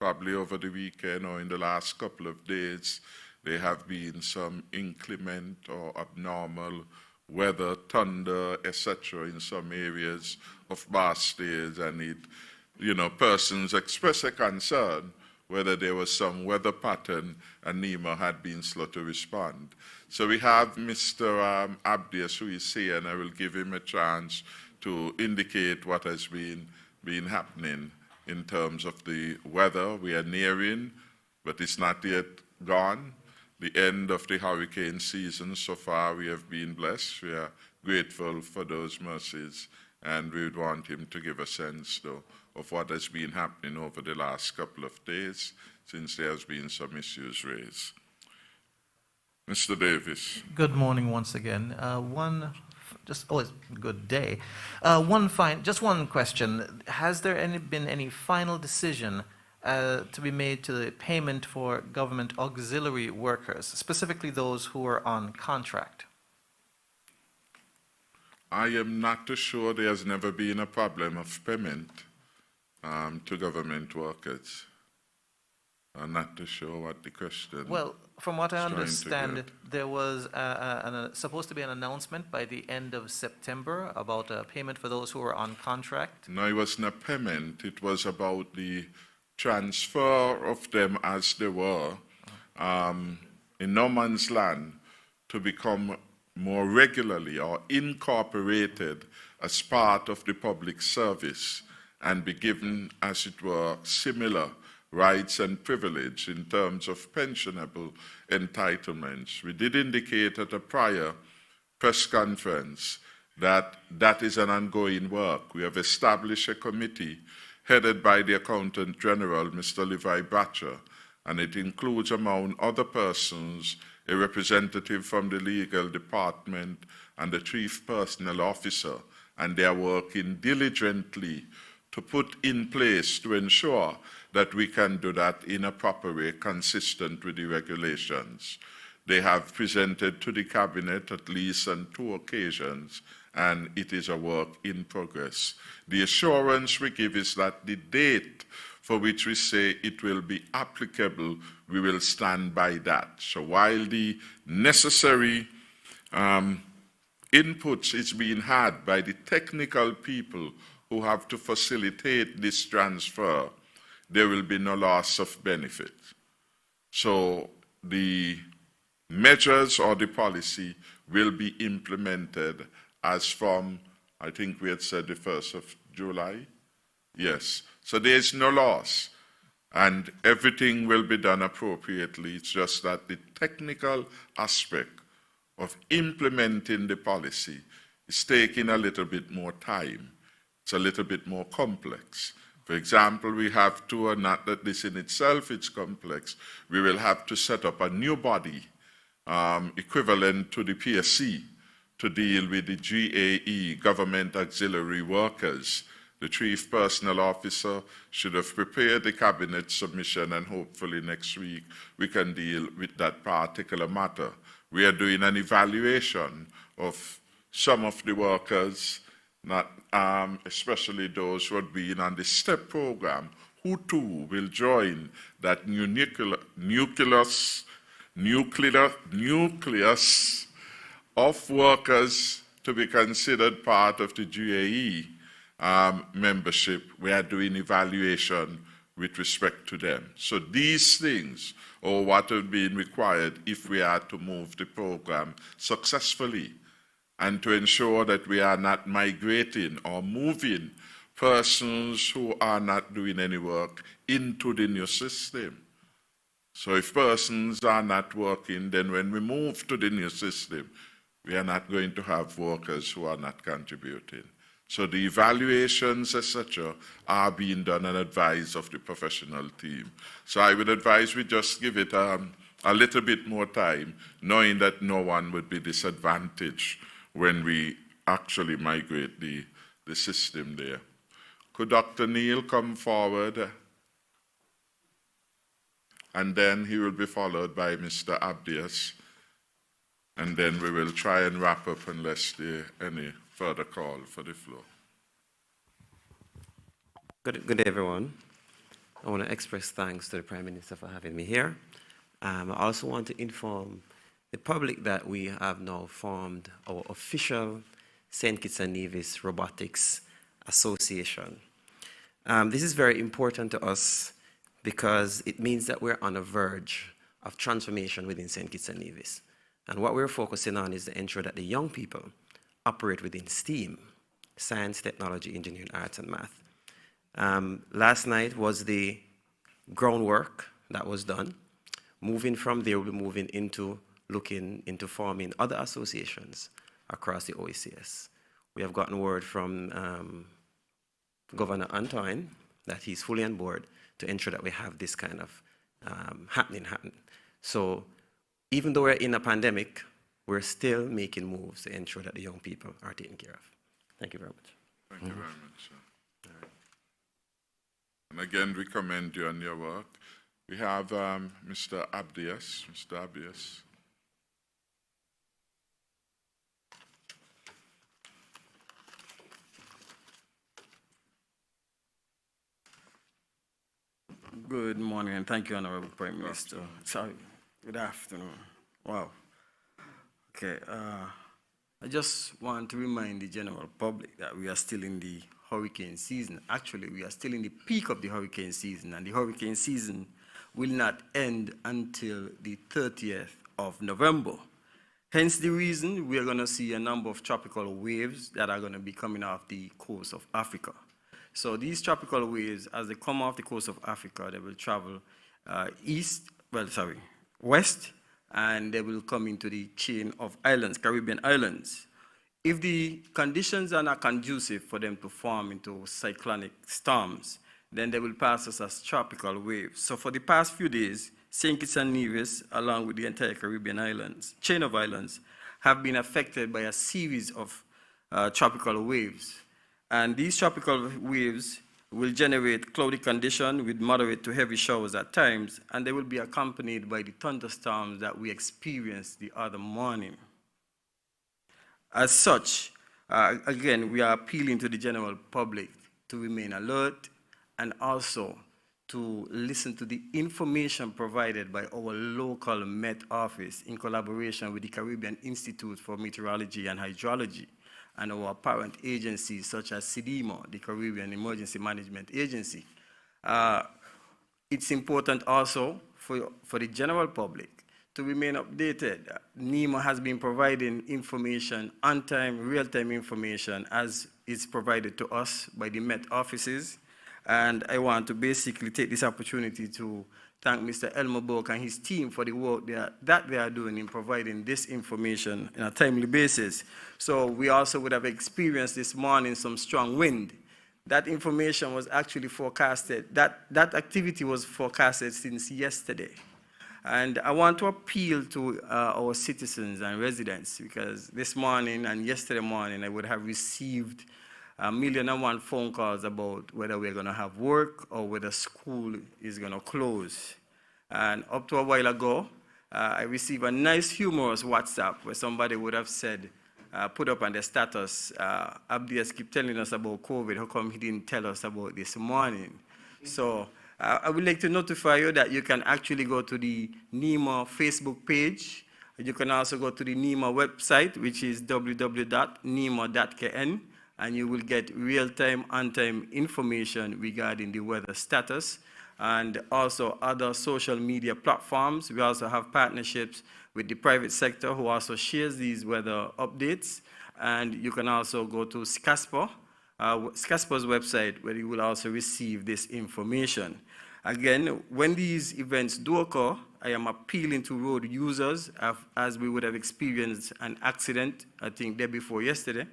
probably over the weekend or in the last couple of days, there have been some inclement or abnormal weather, thunder, etc. in some areas of Barstays, and it, persons express a concern whether there was some weather pattern and NEMA had been slow to respond. So we have Mr. Abdias, who is here, and I will give him a chance to indicate what has been happening in terms of the weather. We are nearing, but it's not yet gone, the end of the hurricane season. So far, we have been blessed. We are grateful for those mercies, and we would want him to give a sense, though, of what has been happening over the last couple of days, since there has been some issues raised. Mr. Davis.
Good morning once again. Good day. Just one question. Has there been any final decision to be made to the payment for government auxiliary workers, specifically those who are on contract?
I am not too sure. There has never been a problem of payment to government workers. I'm not too sure what the question.
Well, from what I understand, there was supposed to be an announcement by the end of September about a payment for those who were on contract.
No, it wasn't a payment. It was about the transfer of them as they were in no man's land to become more regularly or incorporated as part of the public service and be given, as it were, similar rights and privilege in terms of pensionable entitlements. We did indicate at a prior press conference that that is an ongoing work. We have established a committee headed by the Accountant General, Mr. Levi Batcher, and it includes, among other persons, a representative from the legal department and the chief personnel officer, and they are working diligently to put in place to ensure that we can do that in a proper way, consistent with the regulations. They have presented to the Cabinet at least on 2 occasions, and it is a work in progress. The assurance we give is that the date for which we say it will be applicable, we will stand by that. So while the necessary inputs is being had by the technical people who have to facilitate this transfer, there will be no loss of benefit. So the measures or the policy will be implemented as from, I think we had said the 1st of July. Yes, so there's no loss and everything will be done appropriately. It's just that the technical aspect of implementing the policy is taking a little bit more time. It's a little bit more complex. For example, we have to, and not that this in itself is complex, we will have to set up a new body equivalent to the PSC to deal with the GAE, Government Auxiliary Workers. The Chief Personnel Officer should have prepared the Cabinet submission, and hopefully next week we can deal with that particular matter. We are doing an evaluation of some of the workers, not especially those who have been on the STEP program, who too will join that new nucleus of workers to be considered part of the GAE membership. We are doing evaluation with respect to them. So these things are what have been required if we are to move the program successfully and to ensure that we are not migrating or moving persons who are not doing any work into the new system. So if persons are not working, then when we move to the new system, we are not going to have workers who are not contributing. So the evaluations, etc., are being done and advised of the professional team. So I would advise we just give it a little bit more time, knowing that no one would be disadvantaged when we actually migrate the system there. Could Dr. Neil come forward? And then he will be followed by Mr. Abdias. And then we will try and wrap up unless there are any further call for the floor.
Good day, everyone. I want to express thanks to the Prime Minister for having me here. I also want to inform the public that we have now formed our official St. Kitts and Nevis Robotics Association. This is very important to us because it means that we're on the verge of transformation within St. Kitts and Nevis. And what we're focusing on is to ensure that the young people operate within STEAM, science, technology, engineering, arts, and math. Last night was the groundwork that was done. Moving from there, we'll be moving into looking into forming other associations across the OECS. We have gotten word from Governor Antoine that he's fully on board to ensure that we have this kind of happening. So even though we're in a pandemic, we're still making moves to ensure that the young people are taken care of. Thank you very much.
Thank you very much, sir. Right. And again, we commend you on your work. We have Mr. Abdias. Mr. Abdias.
Good morning, and thank you, Honorable Prime Minister. Sorry, good afternoon. Wow. Okay, I just want to remind the general public that we are still in the hurricane season. Actually, we are still in the peak of the hurricane season, and the hurricane season will not end until the 30th of November. Hence the reason we are going to see a number of tropical waves that are going to be coming off the coast of Africa. So these tropical waves, as they come off the coast of Africa, they will travel west, and they will come into the chain of islands, Caribbean islands. If the conditions are not conducive for them to form into cyclonic storms, then they will pass us as tropical waves. So for the past few days, St. Kitts and Nevis, along with the entire Caribbean islands, chain of islands, have been affected by a series of tropical waves. And these tropical waves will generate cloudy condition with moderate to heavy showers at times, and they will be accompanied by the thunderstorms that we experienced the other morning. As such, again, we are appealing to the general public to remain alert and also to listen to the information provided by our local Met Office in collaboration with the Caribbean Institute for Meteorology and Hydrology and our parent agencies such as CDMO, the Caribbean Emergency Management Agency. It's important also for the general public to remain updated. NEMA has been providing information, on-time, real-time information as is provided to us by the Met offices. And I want to basically take this opportunity to thank Mr. Elmer Burke and his team for the work that they are doing in providing this information on a timely basis. So we also would have experienced this morning some strong wind. That information was actually forecasted. That activity was forecasted since yesterday. And I want to appeal to our citizens and residents because this morning and yesterday morning I would have received 1,001 phone calls about whether we're going to have work or whether school is going to close. And up to a while ago, I received a nice humorous WhatsApp where somebody would have said, put up on their status, Abdias keep telling us about COVID, how come he didn't tell us about this morning? So I would like to notify you that you can actually go to the NEMA Facebook page. You can also go to the NEMA website, which is www.nema.kn. And you will get real-time, on-time information regarding the weather status and also other social media platforms. We also have partnerships with the private sector who also shares these weather updates. And you can also go to SCASPA, SCASPA's website, where you will also receive this information. Again, when these events do occur, I am appealing to road users as we would have experienced an accident, I think, day before yesterday.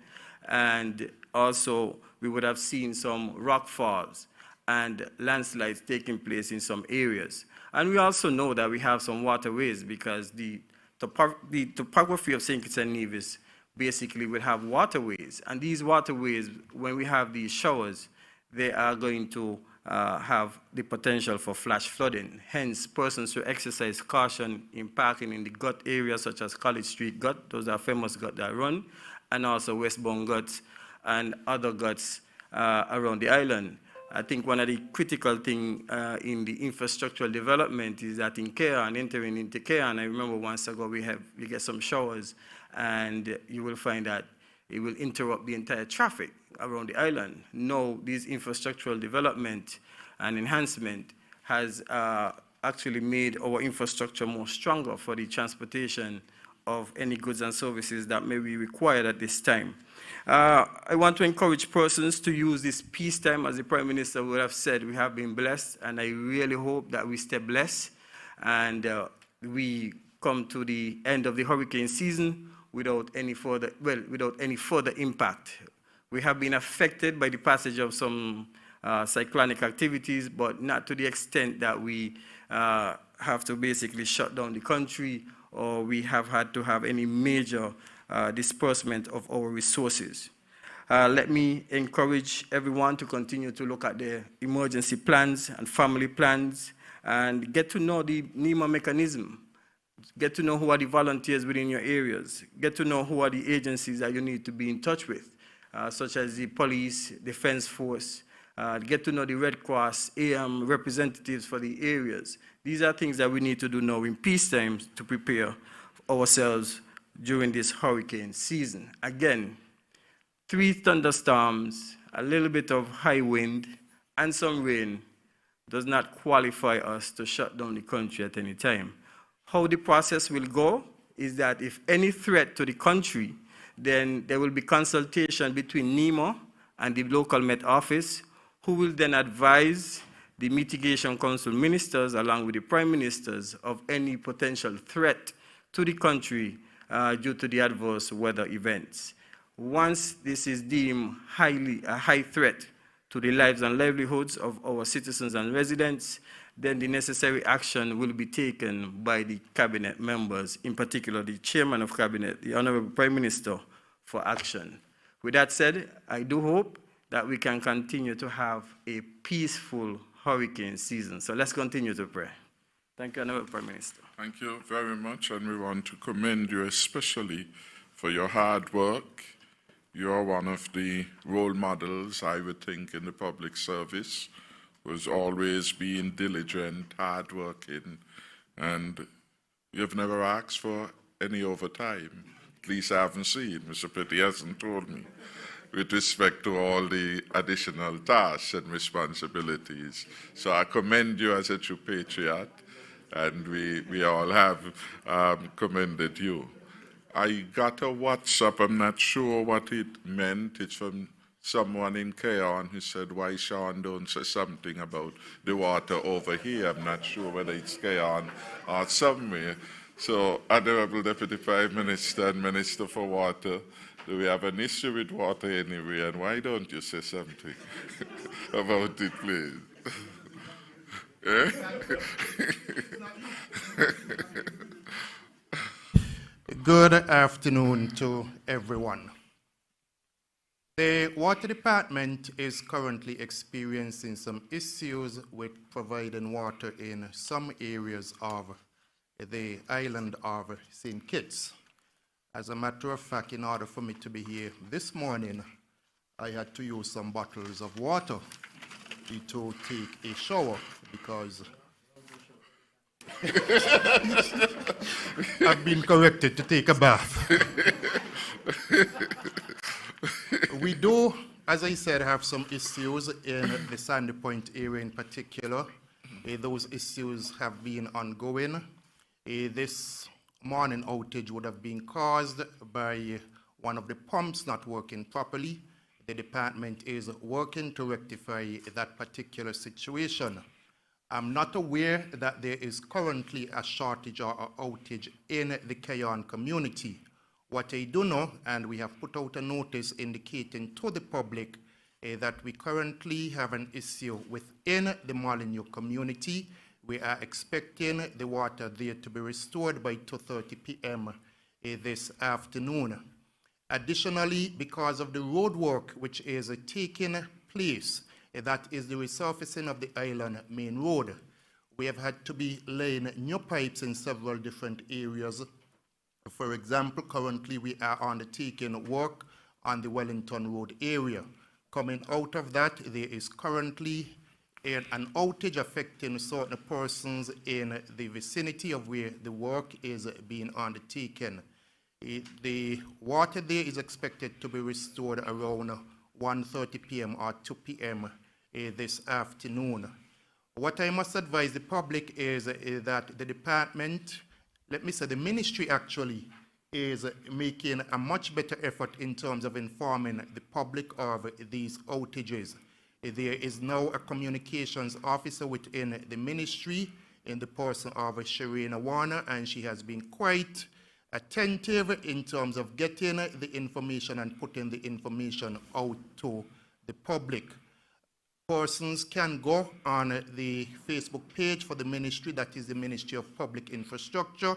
And also, we would have seen some rock falls and landslides taking place in some areas. And we also know that we have some waterways because the topography of St. Kitts and Nevis basically will have waterways. And these waterways, when we have these showers, they are going to have the potential for flash flooding. Hence, persons should exercise caution in parking in the gut areas such as College Street Gut, those are famous gut that run, and also westbound guts and other guts around the island. I think one of the critical things in the infrastructural development is that in Kean, entering into Kean, I remember once ago we get some showers and you will find that it will interrupt the entire traffic around the island. Now, this infrastructural development and enhancement has actually made our infrastructure more stronger for the transportation of any goods and services that may be required at this time. I want to encourage persons to use this peacetime, as the Prime Minister would have said. We have been blessed, and I really hope that we stay blessed and we come to the end of the hurricane season without any further impact. We have been affected by the passage of some cyclonic activities, but not to the extent that we have to basically shut down the country or we have had to have any major disbursement of our resources. Let me encourage everyone to continue to look at the emergency plans and family plans and get to know the NEMA mechanism. Get to know who are the volunteers within your areas. Get to know who are the agencies that you need to be in touch with, such as the police, defense force. Get to know the Red Cross, AM representatives for the areas. These are things that we need to do now in peacetime to prepare ourselves during this hurricane season. Again, 3 thunderstorms, a little bit of high wind, and some rain does not qualify us to shut down the country at any time. How the process will go is that if any threat to the country, then there will be consultation between NEMA and the local Met Office, who will then advise the Mitigation Council ministers along with the Prime Ministers of any potential threat to the country due to the adverse weather events. Once this is deemed a high threat to the lives and livelihoods of our citizens and residents, then the necessary action will be taken by the cabinet members, in particular the chairman of cabinet, the Honorable Prime Minister, for action. With that said, I do hope that we can continue to have a peaceful hurricane season. So let's continue to pray. Thank you, Honorable Prime Minister.
Thank you very much, and we want to commend you especially for your hard work. You are one of the role models, I would think, in the public service, who's always been diligent, hardworking, and you've never asked for any overtime. At least I haven't seen. Mr. Petty hasn't told me, with respect to all the additional tasks and responsibilities. So I commend you as a true patriot, and we all have commended you. I got a WhatsApp, I'm not sure what it meant. It's from someone in Keon who said, why Sean don't say something about the water over here? I'm not sure whether it's Keon or somewhere. So, Honorable Deputy Prime Minister and Minister for Water, do we have an issue with water anyway? And why don't you say something about it, please?
Good afternoon to everyone. The Water Department is currently experiencing some issues with providing water in some areas of the island of St. Kitts. As a matter of fact, in order for me to be here this morning, I had to use some bottles of water to take a shower because I've been corrected to take a bath. We do, as I said, have some issues in the Sandy Point area in particular. Those issues have been ongoing. This morning outage would have been caused by one of the pumps not working properly. The department is working to rectify that particular situation. I'm not aware that there is currently a shortage or an outage in the Keon community. What I do know, and we have put out a notice indicating to the public that we currently have an issue within the Molyneux community. We are expecting the water there to be restored by 2:30 p.m. This afternoon. Additionally, because of the road work which is taking place, that is the resurfacing of the island main road, we have had to be laying new pipes in several different areas. For example, currently we are undertaking work on the Wellington Road area. Coming out of that, there is currently an outage affecting certain persons in the vicinity of where the work is being undertaken. The water there is expected to be restored around 1:30 p.m. or 2 p.m. This afternoon. What I must advise the public is that the department, let me say the ministry actually, is making a much better effort in terms of informing the public of these outages. There is now a communications officer within the ministry in the person of Sharina Warner, and she has been quite attentive in terms of getting the information and putting the information out to the public. Persons can go on the Facebook page for the ministry, that is the Ministry of Public Infrastructure,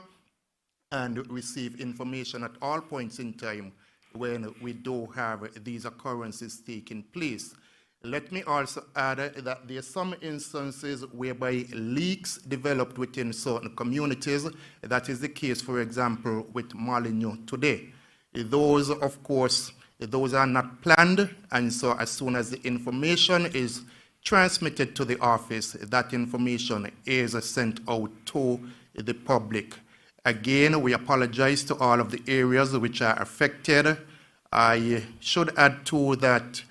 and receive information at all points in time when we do have these occurrences taking place. Let me also add that there are some instances whereby leaks developed within certain communities. That is the case, for example, with Molyneux today. Those, of course, those are not planned, and so as soon as the information is transmitted to the office, that information is sent out to the public. Again, we apologize to all of the areas which are affected. I should add too that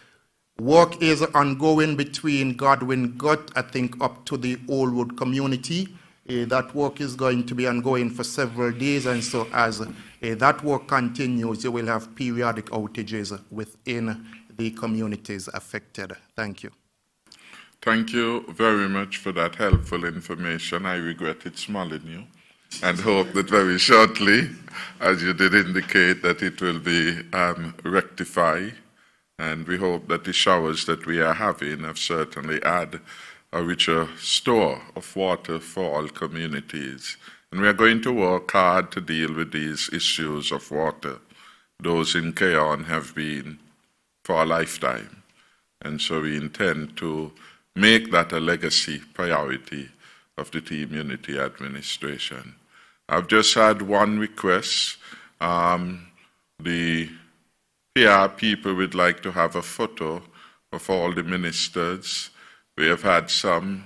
work is ongoing between Godwin Gut, I think, up to the Old Wood community. That work is going to be ongoing for several days, and so as that work continues, you will have periodic outages within the communities affected. Thank you.
Thank you very much for that helpful information. I regret it's Molyneux, and hope that very shortly, as you did indicate, that it will be rectified. And we hope that the showers that we are having have certainly added a richer store of water for all communities. And we are going to work hard to deal with these issues of water. Those in Keon have been for a lifetime. And so we intend to make that a legacy priority of the Team Unity administration. I've just had one request. The PR people would like to have a photo of all the ministers. We have had some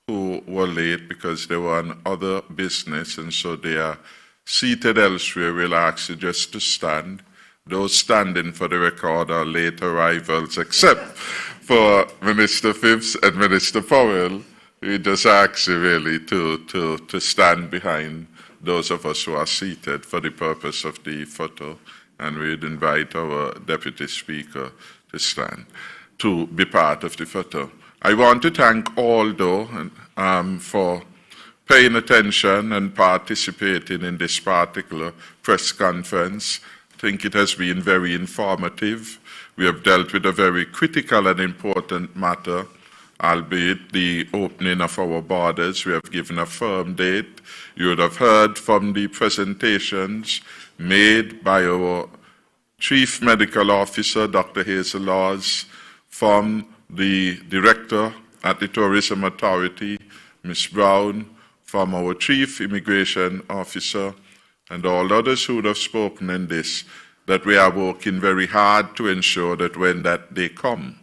who were late because they were on other business, and so they are seated elsewhere. We'll ask you just to stand. Those standing, for the record, are late arrivals, except for Minister Phipps and Minister Powell. We just ask you really to stand behind those of us who are seated for the purpose of the photo, and we'd invite our Deputy Speaker to stand to be part of the photo. I want to thank all, though, for paying attention and participating in this particular press conference. I think it has been very informative. We have dealt with a very critical and important matter, albeit the opening of our borders. We have given a firm date. You would have heard from the presentations made by our Chief Medical Officer, Dr. Hazel Laws, from the Director at the Tourism Authority, Ms. Brown, from our Chief Immigration Officer, and all others who would have spoken in this, that we are working very hard to ensure that when that day comes,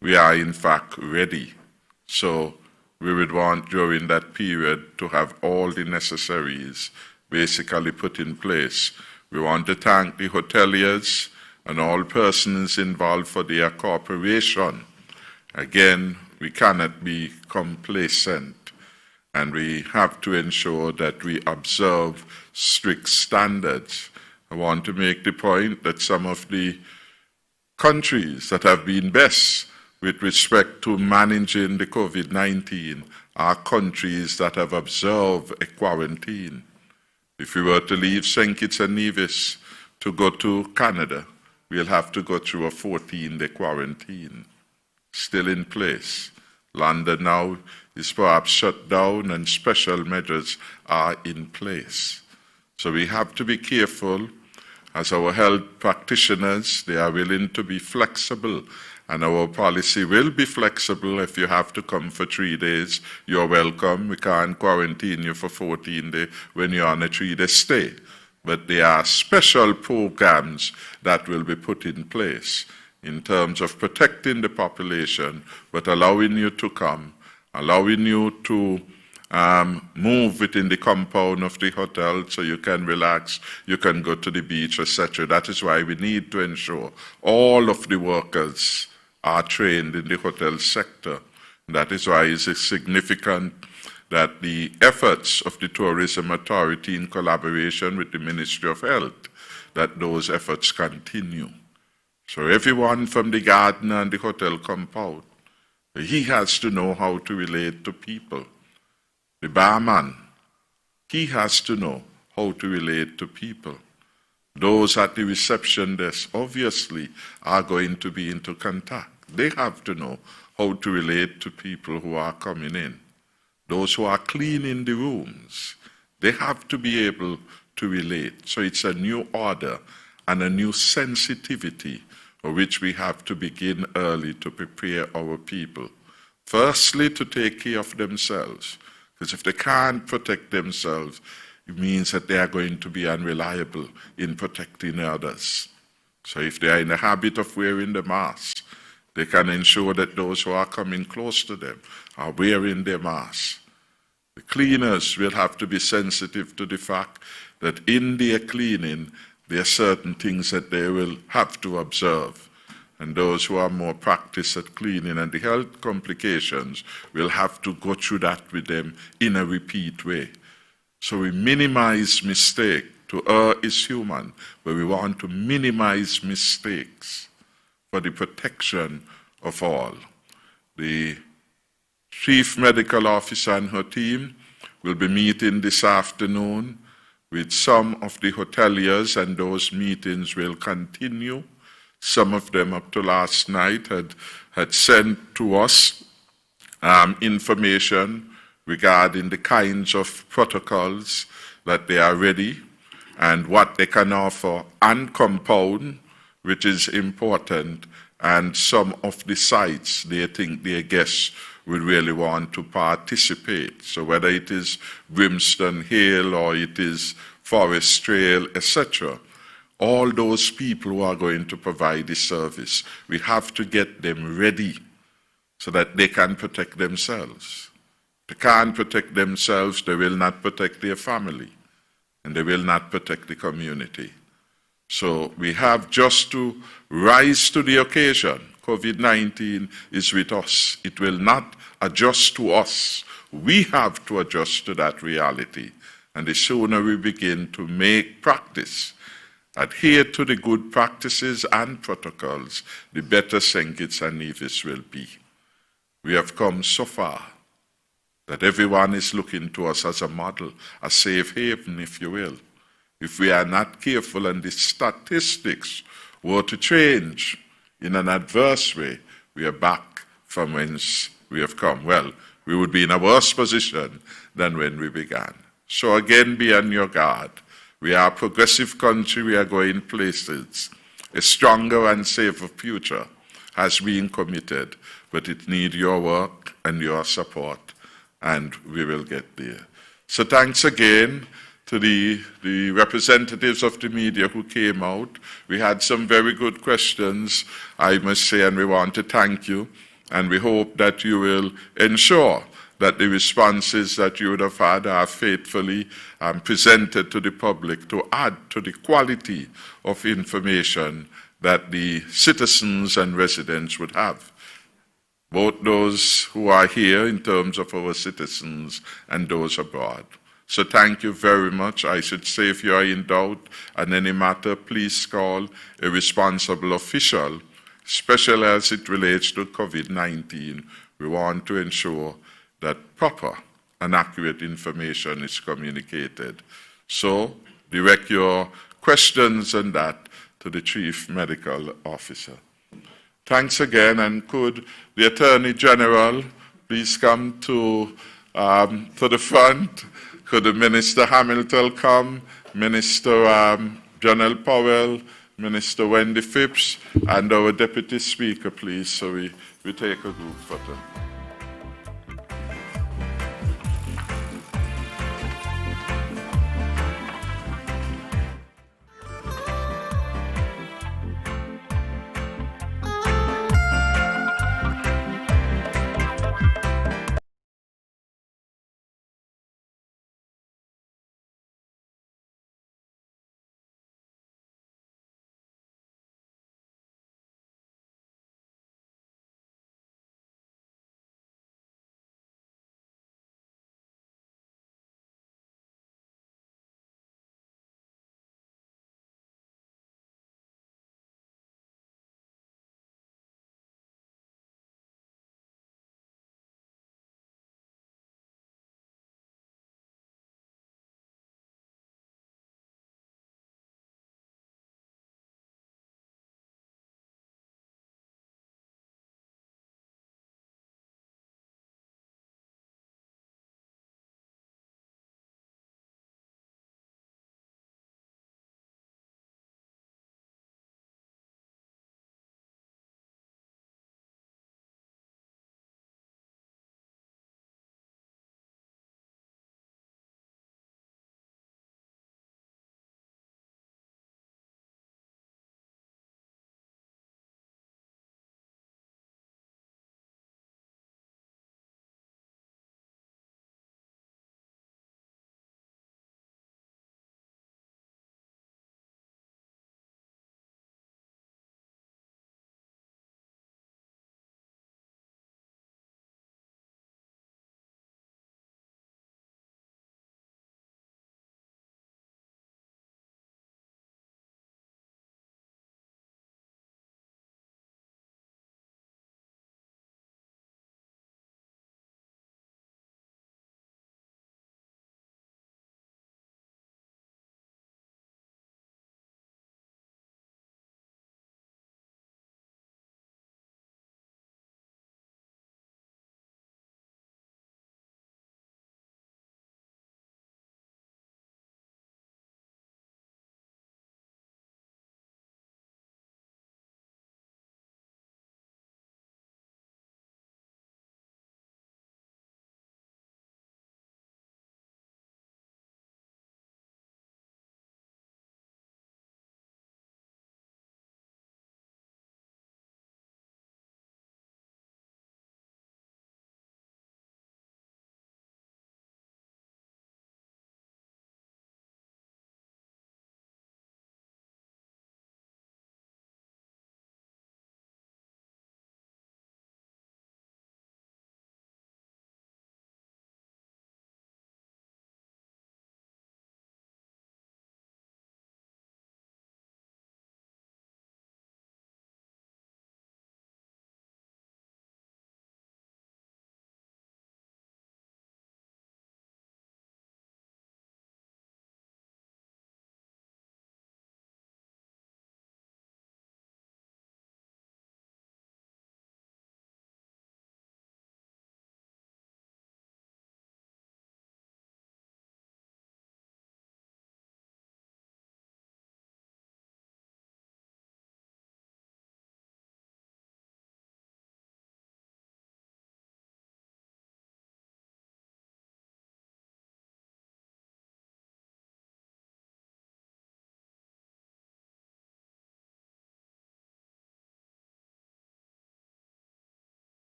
we are in fact ready. So we would want during that period to have all the necessaries basically put in place. We want to thank the hoteliers and all persons involved for their cooperation. Again, we cannot be complacent, and we have to ensure that we observe strict standards. I want to make the point that some of the countries that have been best with respect to managing the COVID-19 are countries that have observed a quarantine. If we were to leave St. Kitts and Nevis to go to Canada, we'll have to go through a 14-day quarantine, still in place. London now is perhaps shut down and special measures are in place. So we have to be careful. As our health practitioners, they are willing to be flexible, and our policy will be flexible. If you have to come for 3 days, you're welcome. We can't quarantine you for 14 days when you're on a 3-day stay. But there are special programs that will be put in place in terms of protecting the population, but allowing you to come, allowing you to move within the compound of the hotel so you can relax, you can go to the beach, etc. That is why we need to ensure all of the workers are trained in the hotel sector. That is why it is significant that the efforts of the Tourism Authority in collaboration with the Ministry of Health, that those efforts continue. So everyone from the gardener and the hotel compound, he has to know how to relate to people. The barman, he has to know how to relate to people. Those at the reception desk obviously are going to be into contact. They have to know how to relate to people who are coming in. Those who are cleaning the rooms, they have to be able to relate. So it's a new order and a new sensitivity of which we have to begin early to prepare our people. Firstly, to take care of themselves. Because if they can't protect themselves, it means that they are going to be unreliable in protecting others. So if they are in the habit of wearing the mask, they can ensure that those who are coming close to them are wearing their masks. The cleaners will have to be sensitive to the fact that in their cleaning, there are certain things that they will have to observe. And those who are more practiced at cleaning and the health complications will have to go through that with them in a repeat way. So we minimize mistake. To err is human, but we want to minimize mistakes for the protection of all. The Chief Medical Officer and her team will be meeting this afternoon with some of the hoteliers, and those meetings will continue. Some of them up to last night had sent to us information regarding the kinds of protocols that they are ready and what they can offer and compound, which is important, and some of the sites they think their guests would really want to participate. So whether it is Brimstone Hill or it is Forest Trail, etc., all those people who are going to provide the service, we have to get them ready so that they can protect themselves. If they can't protect themselves, they will not protect their family, and they will not protect the community. So we have just to rise to the occasion. COVID-19 is with us. It will not adjust to us. We have to adjust to that reality. And the sooner we begin to make practice, adhere to the good practices and protocols, the better St. Kitts and Nevis will be. We have come so far that everyone is looking to us as a model, a safe haven, if you will. If we are not careful and the statistics were to change in an adverse way, we are back from whence we have come. Well, we would be in a worse position than when we began. So again, be on your guard. We are a progressive country, we are going places. A stronger and safer future has been committed, but it needs your work and your support, and we will get there. So thanks again to the representatives of the media who came out. We had some very good questions, I must say, and we want to thank you. And we hope that you will ensure that the responses that you would have had are faithfully presented to the public to add to the quality of information that the citizens and residents would have, both those who are here in terms of our citizens and those abroad. So thank you very much. I should say, if you are in doubt on any matter, please call a responsible official, especially as it relates to COVID-19. We want to ensure that proper and accurate information is communicated. So direct your questions on that to the Chief Medical Officer. Thanks again, and could the Attorney General please come to the front? Could the Minister Hamilton come, Minister Janelle Powell, Minister Wendy Phipps, and our Deputy Speaker, please, so we take a group photo.